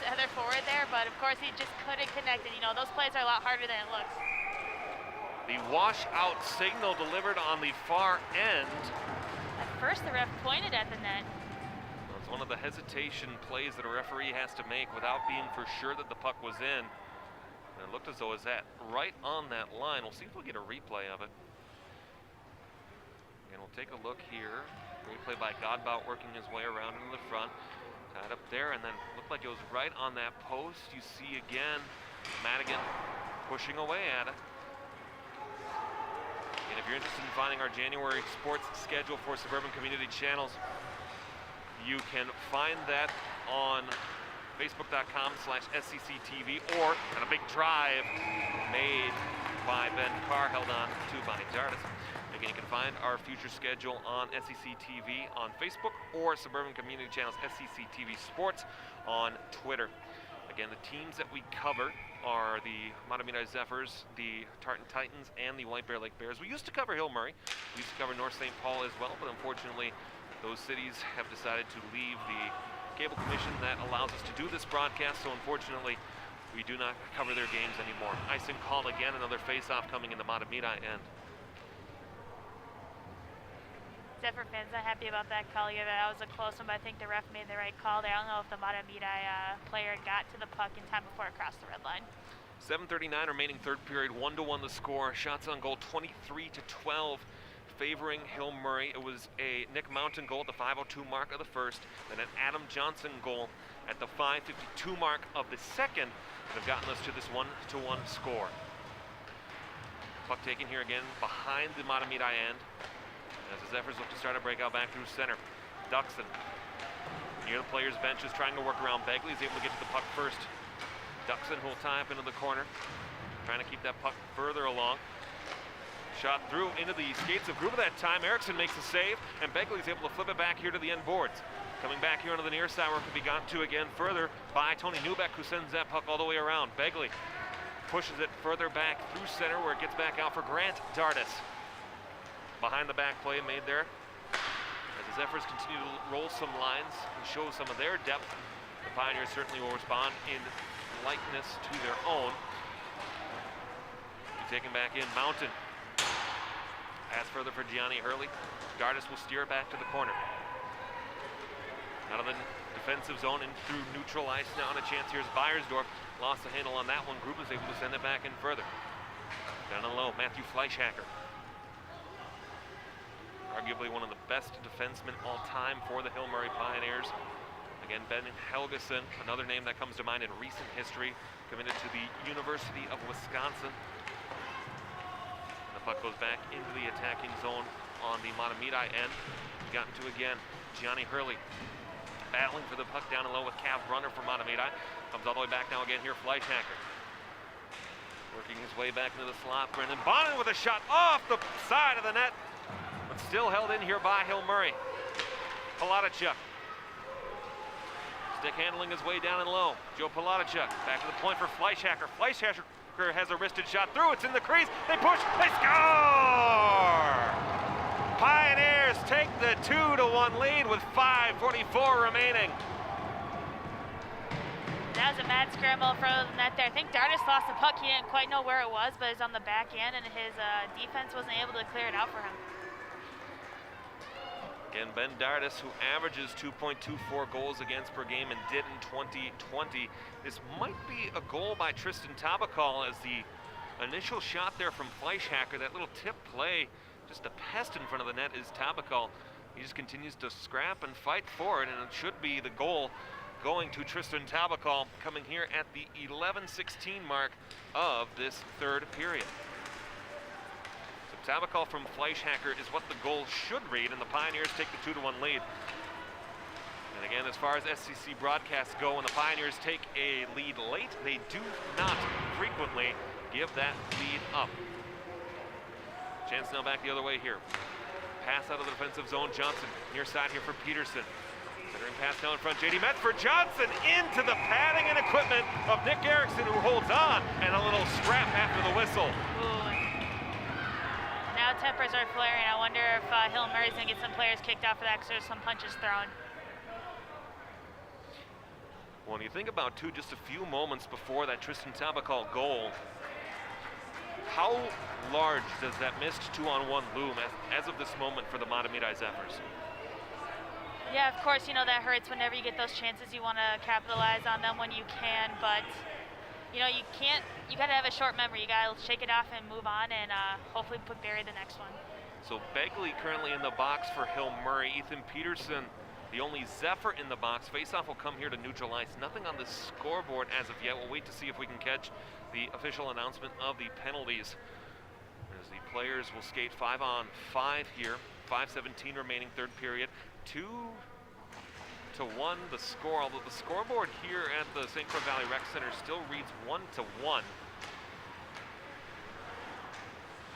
other forward there, but of course he just couldn't connect it. You know, those plays are a lot harder than it looks. The washout signal delivered on the far end. At first the ref pointed at the net. Well, it's one of the hesitation plays that a referee has to make without being for sure that the puck was in. And it looked as though it was right on that line. We'll see if we'll get a replay of it. And we'll take a look here. Replay by Godbout working his way around into the front. Tied up there, and then looked like it was right on that post. You see again, Madigan pushing away at it. And if you're interested in finding our January sports schedule for Suburban Community Channels, you can find that on facebook.com/SCCTV or on a big drive made by Ben Carr, held on to by Jardis. Again, you can find our future schedule on SCCTV on Facebook or Suburban Community Channels SCCTV Sports on Twitter. Again, the teams that we cover are the Mahtomedi Zephyrs, the Tartan Titans, and the White Bear Lake Bears. We used to cover Hill Murray. We used to cover North St. Paul as well, but unfortunately, those cities have decided to leave the cable commission that allows us to do this broadcast, so unfortunately, we do not cover their games anymore. Icing call again, another face-off coming in the Mahtomedi end. Zephyr fans not happy about that call either. That was a close one, but I think the ref made the right call there. I don't know if the Mahtomedi player got to the puck in time before it crossed the red line. 7:39 remaining third period, 1-1 the score. Shots on goal 23-12 favoring Hill Murray. It was a Nick Mountain goal at the 5:02 mark of the first, then an Adam Johnson goal at the 5:52 mark of the second that have gotten us to this 1-1 score. Puck taken here again behind the Mahtomedi end as the Zephyrs look to start a breakout back through center. Duxon near the player's bench is trying to work around Begley. He's able to get to the puck first. Duxon will tie up into the corner, trying to keep that puck further along. Shot through into the skates of Gruber that time. Eriksson makes a save, and Begley's able to flip it back here to the end boards. Coming back here onto the near side where it could be gotten to again further by Tony Newbeck, who sends that puck all the way around. Begley pushes it further back through center where it gets back out for Grant Dardis. Behind the back play made there. As the Zephyrs continue to roll some lines and show some of their depth, the Pioneers certainly will respond in likeness to their own. Taken back in, Mountain. Pass further for Gianni Hurley. Dardis will steer it back to the corner. Out of the defensive zone and through neutral ice now, and a chance here's Beiersdorf. Lost the handle on that one. Group is able to send it back in further. Down and low, Matthew Fleischhacker. Arguably one of the best defensemen all time for the Hill Murray Pioneers. Again, Ben Helgeson, another name that comes to mind in recent history, committed to the University of Wisconsin. And the puck goes back into the attacking zone on the Mahtomedi end. Gotten to again, Gianni Hurley. Battling for the puck down and low with Cav Brunner from Mahtomedi. Comes all the way back now again here, Fleischhacker. Working his way back into the slot. Brendan Bonin with a shot off the side of the net, but still held in here by Hill Murray. Palatichuk. Stick handling his way down and low. Joe Palatichuk back to the point for Fleischhacker. Fleischhacker has a wristed shot through. It's in the crease. They push. They score! Pioneers take the 2-1 lead with 5:44 remaining. That was a mad scramble from the net there. I think Dardis lost the puck. He didn't quite know where it was, but it was on the back end, and his defense wasn't able to clear it out for him. Again, Ben Dardis, who averages 2.24 goals against per game and did in 2020. This might be a goal by Tristan Tabakal, as the initial shot there from Fleischhacker, that little tip play, just a pest in front of the net is Tabakal. He just continues to scrap and fight for it, and it should be the goal going to Tristan Tabakal, coming here at the 11:16 mark of this third period. So Tabakal from Fleischhacker is what the goal should read, and the Pioneers take the 2-1 lead. And again, as far as SCC broadcasts go, when the Pioneers take a lead late, they do not frequently give that lead up. Chance now back the other way here. Pass out of the defensive zone, Johnson. Near side here for Peterson. Centering pass down in front, JD Metz for Johnson into the padding and equipment of Nick Eriksson, who holds on, and a little scrap after the whistle. Ooh. Now tempers are flaring. I wonder if Hill Murray's gonna get some players kicked out for that because there's some punches thrown. When you think about, too, just a few moments before that Tristan Tabakal goal, how large does that missed 2-on-1 loom as of this moment for the Mahtomedi Zephyrs? Yeah, of course, you know, that hurts whenever you get those chances. You want to capitalize on them when you can, but, you know, you can't, you got to have a short memory. You got to shake it off and move on and hopefully bury the next one. So Begley currently in the box for Hill Murray. Ethan Peterson, the only Zephyr in the box. Faceoff will come here to neutral ice. Nothing on the scoreboard as of yet. We'll wait to see if we can catch the official announcement of the penalties, as the players will skate 5-on-5 here. 5:17 remaining, third period. 2-1 the score, although the scoreboard here at the St. Croix Valley Rec Center still reads 1-1.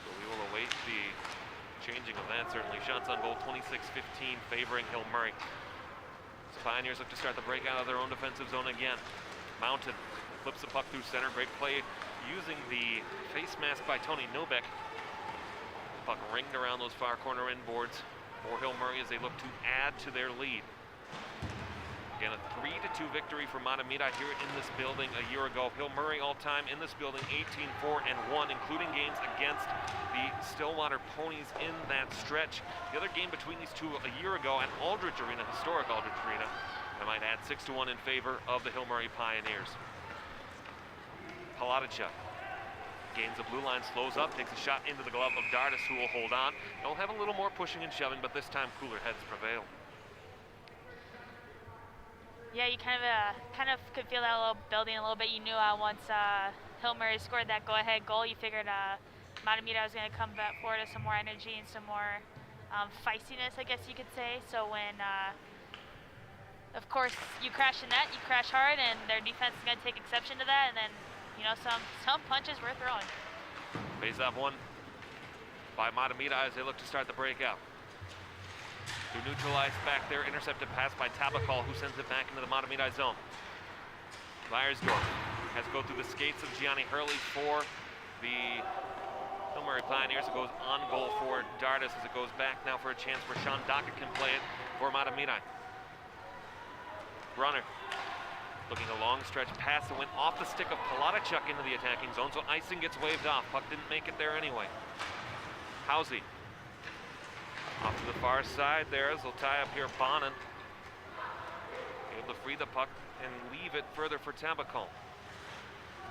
So we will await the changing of that, certainly. Shots on goal, 26-15, favoring Hill Murray. So Pioneers look to start the breakout of their own defensive zone again. Mountain flips the puck through center. Great play using the face mask by Tony Newbeck. The puck ringed around those far corner end boards for Hill Murray as they look to add to their lead. Again, a 3-2 victory for Mahtomedi here in this building a year ago. Hill Murray all-time in this building, 18-4-1, including games against the Stillwater Ponies in that stretch. The other game between these two a year ago at Aldrich Arena, historic Aldrich Arena, I might add, 6-1 in favor of the Hill Murray Pioneers. Palatichuk gains the blue line, slows up, takes a shot into the glove of Dardis, who will hold on. They'll have a little more pushing and shoving, but this time cooler heads prevail. Yeah, you kind of could feel that little building a little bit. You knew once Hill Murray scored that go-ahead goal, you figured Mahtomedi was going to come back forward with some more energy and some more feistiness, I guess you could say. So when, of course, you crash the net, you crash hard, and their defense is going to take exception to that, and then, you know, some punches were throwing. Face-off one by Mahtomedi as they look to start the breakout. To neutralize back there, intercepted pass by Tabakal, who sends it back into the Mahtomedi zone. Viersdorf has to go through the skates of Gianni Hurley for the Hill Murray Pioneers. It goes on goal for Dardis as it goes back now for a chance where Sean Daka can play it for Mahtomedi. Brunner looking a long stretch pass that went off the stick of Palatichuk into the attacking zone, so icing gets waved off. Puck didn't make it there anyway. Housey off to the far side there as they'll tie up here Bonin. Able to free the puck and leave it further for Tabakal.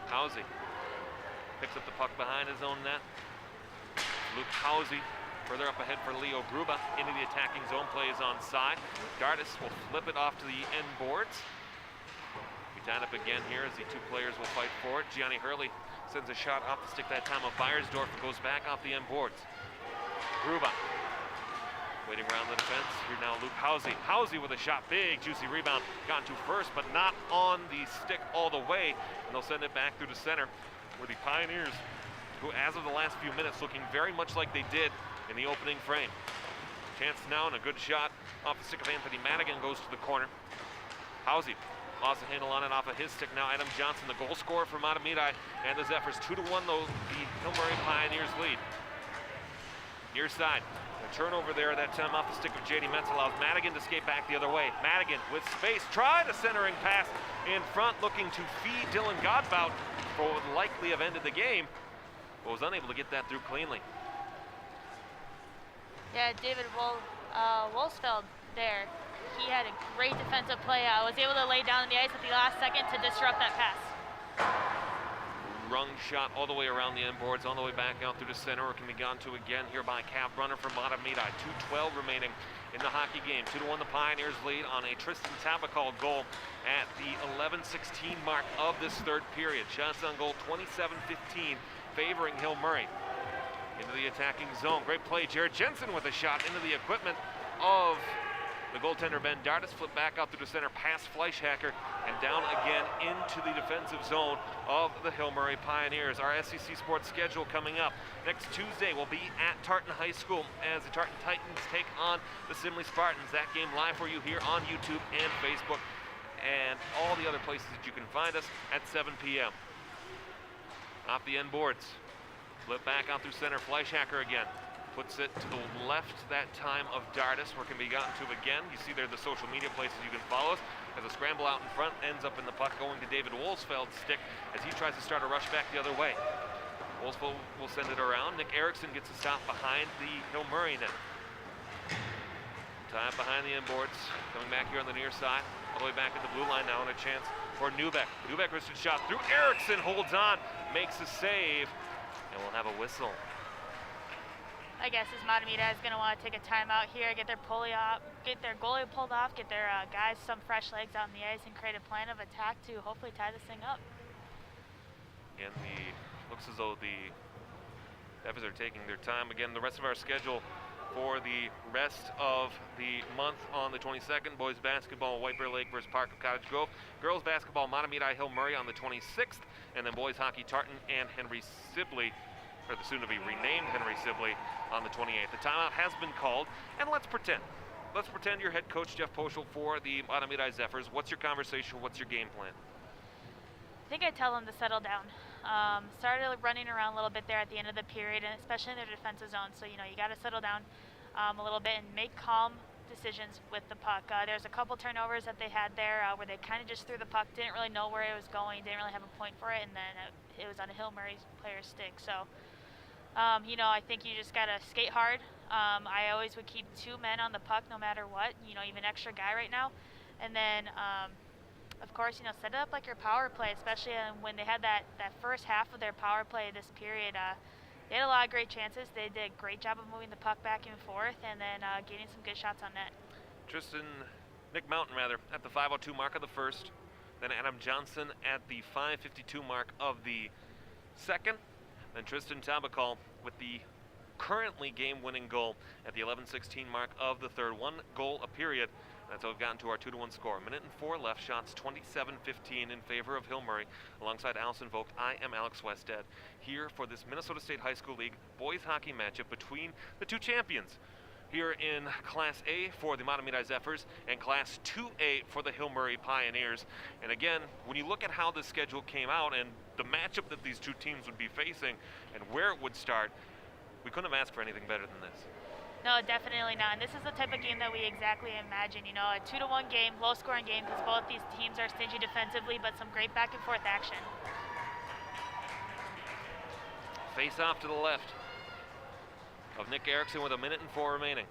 Housey picks up the puck behind his own net. Luke Housey further up ahead for Leo Gruba into the attacking zone. Play is onside. Dardis will flip it off to the end boards. We tied up again here as the two players will fight for it. Gianni Hurley sends a shot off the stick that time of Viersdorf. It goes back off the end boards. Gruba waiting around the defense. Here now Luke Housey. Housey with a shot. Big, juicy rebound. Gotten to first, but not on the stick all the way. And they'll send it back through the center where the Pioneers, who as of the last few minutes looking very much like they did in the opening frame. Chance now and a good shot off the stick of Anthony Madigan goes to the corner. Housey lost the handle on it off of his stick. Now Adam Johnson, the goal scorer for Mahtomedi and the Zephyrs. 2-1 though, the Hill Murray Pioneers lead. Near side. A turnover there that time off the stick of JD Metz allows Madigan to skate back the other way. Madigan with space, tried a centering pass in front, looking to feed Dylan Godbout for what would likely have ended the game, but was unable to get that through cleanly. Yeah, David Wolfsfeld there. He had a great defensive play. Was able to lay down in the ice at the last second to disrupt that pass. Rung shot all the way around the end boards, all the way back out through the center, or can be gone to again here by Cap Brunner from Mahtomedi. 2:12 remaining in the hockey game. 2-1 the Pioneers lead on a Tristan Tabakal goal at the 11:16 mark of this third period. Shots on goal 27-15 favoring Hill Murray. Into the attacking zone. Great play. Jared Jensen with a shot into the equipment of the goaltender Ben Dardis. Flip back out through the center past Fleischhacker and down again into the defensive zone of the Hill Murray Pioneers. Our SEC Sports schedule coming up. Next Tuesday will be at Tartan High School as the Tartan Titans take on the Simley Spartans. That game live for you here on YouTube and Facebook and all the other places that you can find us at 7 p.m. Off the end boards. Flip back out through center. Fleischhacker again. Puts it to the left that time of Dardis, where it can be gotten to again. You see there the social media places you can follow us. As a scramble out in front, ends up in the puck going to David Wolfsfeld's stick as he tries to start a rush back the other way. Wolfsfeld will send it around. Nick Erickson gets a stop behind the Hill Murray net. Tie up behind the end boards. Coming back here on the near side. All the way back at the blue line now and a chance for Neubeck. Neubeck risks a shot through. Erickson holds on, makes a save, and we'll have a whistle. I guess as Mahtomedi is going to want to take a timeout here, get their goalie pulled off, get their guys some fresh legs out on the ice, and create a plan of attack to hopefully tie this thing up. Again, looks as though the Zephyrs are taking their time. Again, the rest of our schedule for the rest of the month on the 22nd. Boys basketball, White Bear Lake versus Park of Cottage Grove. Girls basketball, Mahtomedi Hill Murray on the 26th. And then boys hockey, Tartan and Henry Sibley, or the soon-to-be renamed Henry Sibley, on the 28th. The timeout has been called, and let's pretend. Let's pretend you're head coach Jeff Poschel for the Mahtomedi Zephyrs. What's your conversation? What's your game plan? I think I'd tell them to settle down. Started running around a little bit there at the end of the period, and especially in their defensive zone. So, you know, you got to settle down a little bit and make calm decisions with the puck. There's a couple turnovers that they had there where they kind of just threw the puck, didn't really know where it was going, didn't really have a point for it, and then it was on a Hill Murray player's stick. So, you know, I think you just got to skate hard. I always would keep 2 men on the puck no matter what, you know, even extra guy right now. And then of course, set it up like your power play, especially when they had that first half of their power play this period. They had a lot of great chances. They did a great job of moving the puck back and forth and then getting some good shots on net. Nick Mountain at the 5:02 mark of the first. Then Adam Johnson at the 5:52 mark of the second. Then Tristan Tabakal with the currently game-winning goal at the 11:16 mark of the third. 1 goal a period. That's how we've gotten to our 2-1 score. 1:04 left. Shots 27-15 in favor of Hill Murray. Alongside Allison Vogt, I am Alex Wested here for this Minnesota State High School League boys hockey matchup between the two champions here in Class A for the Mahtomedi Zephyrs and Class 2A for the Hill Murray Pioneers. And again, when you look at how the schedule came out and the matchup that these two teams would be facing and where it would start, we couldn't have asked for anything better than this. No, definitely not. And this is the type of game that we exactly imagine. A 2-1 game, low-scoring game, because both these teams are stingy defensively, but some great back-and-forth action. Face off to the left of Nick Erickson with 1:04 remaining.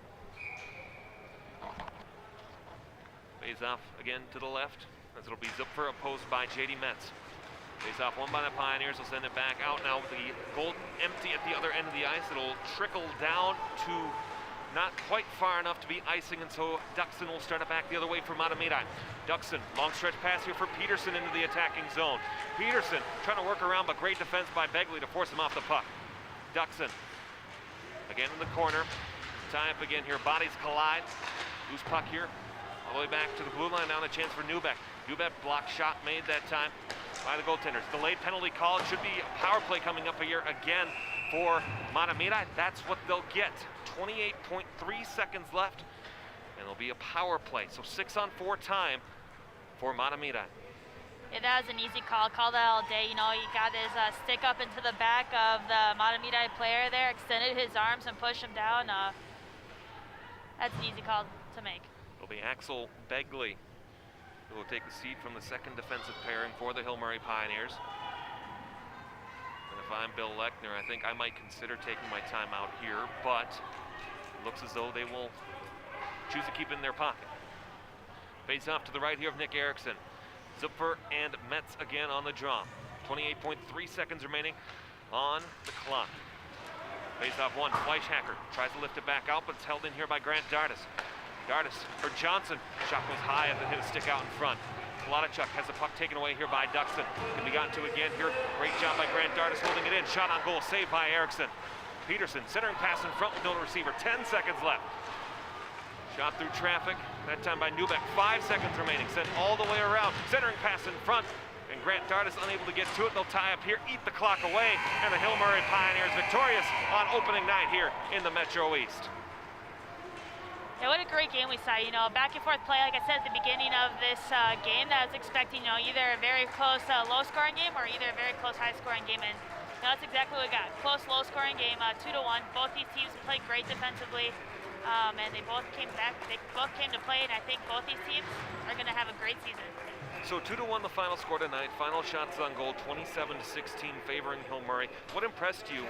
Face off again to the left, as it'll be Zephyr opposed by JD Metz. Face off won by the Pioneers. Will send it back out now with the goal empty at the other end of the ice. It'll trickle down to not quite far enough to be icing, and so Duxon will start it back the other way for Mahtomedi. Duxon, long stretch pass here for Peterson into the attacking zone. Peterson trying to work around, but great defense by Begley to force him off the puck. Duxon again in the corner. Tie up again here. Bodies collide. Loose puck here. All the way back to the blue line. Now a chance for Neubeck. Neubeck block shot made that time by the goaltenders. Delayed penalty call. It should be a power play coming up here again for Mahtomedi. That's what they'll get. 28.3 seconds left, and it'll be a power play. So 6-on-4 time for Mahtomedi. Yeah, that was an easy call. Called that all day. He got his stick up into the back of the Mahtomedi player there, extended his arms and pushed him down. That's an easy call to make. It'll be Axel Begley who will take the seat from the second defensive pairing for the Hill Murray Pioneers. And if I'm Bill Lechner, I think I might consider taking my time out here, but it looks as though they will choose to keep it in their pocket. Face off to the right here of Nick Erickson. Zephyr and Metz again on the draw. 28.3 seconds remaining on the clock. Face off one, Fleischhacker tries to lift it back out, but it's held in here by Grant Dardis. Johnson, shot goes high and then hit a stick out in front. Kolodachuk has the puck taken away here by Duxon. Can be gotten to again here. Great job by Grant Dardis holding it in. Shot on goal, saved by Erickson. Peterson, centering pass in front with no receiver. 10 seconds left. Shot through traffic, that time by Neubeck. 5 seconds remaining, sent all the way around. Centering pass in front, and Grant Dardis unable to get to it. They'll tie up here, eat the clock away, and the Hill Murray Pioneers victorious on opening night here in the Metro East. Yeah, what a great game we saw. Back and forth play, like I said at the beginning of this game, that I was expecting, either a very close low-scoring game or either a very close high-scoring game, and that's exactly what we got. Close, low-scoring game, 2-1. Both these teams played great defensively. And they both came back. They both came to play, and I think both these teams are going to have a great season. So 2-1 the final score tonight. Final shots on goal, 27-16 favoring Hill Murray. What impressed you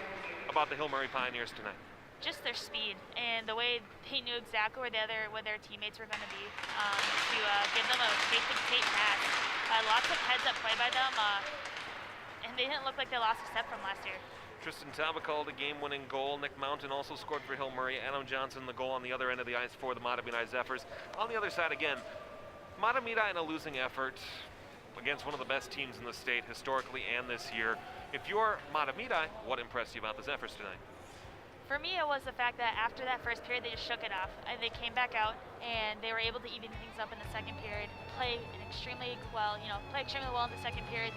about the Hill Murray Pioneers tonight? Just their speed and the way they knew exactly where their teammates were going to be to give them a tape pass. Lots of heads-up play by them, and they didn't look like they lost a step from last year. Tristan Tabakal, the game-winning goal. Nick Mountain also scored for Hill Murray. Adam Johnson, the goal on the other end of the ice for the Mahtomedi Zephyrs. On the other side again, Mahtomedi in a losing effort against one of the best teams in the state historically and this year. If you're Mahtomedi, what impressed you about the Zephyrs tonight? For me, it was the fact that after that first period, they just shook it off. And they came back out, and they were able to even things up in the second period, play extremely well in the second period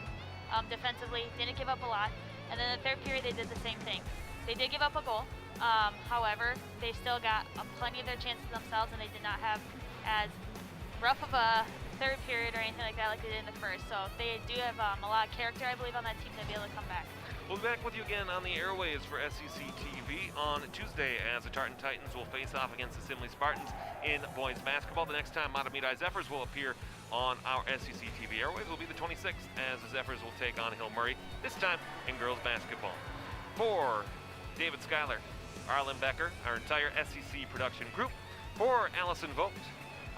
defensively, didn't give up a lot. And then the third period, they did the same thing. They did give up a goal. However, they still got plenty of their chances themselves, and they did not have as rough of a third period or anything like that like they did in the first. So they do have a lot of character, I believe, on that team to be able to come back. We'll be back with you again on the airwaves for SEC TV on Tuesday as the Tartan Titans will face off against the Simley Spartans in boys basketball. The next time Mahtomedi Zephyrs will appear on our SEC TV airwaves will be the 26th as the Zephyrs will take on Hill Murray, this time in girls basketball. For David Schuyler, Arlen Becker, our entire SEC production group, for Allison Vogt,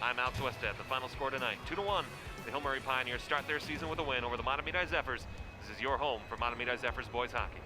I'm Alex Wested. The final score tonight, 2-1 The Hill Murray Pioneers start their season with a win over the Mahtomedi Zephyrs. This is your home for Mahtomedi Zephyrs boys hockey.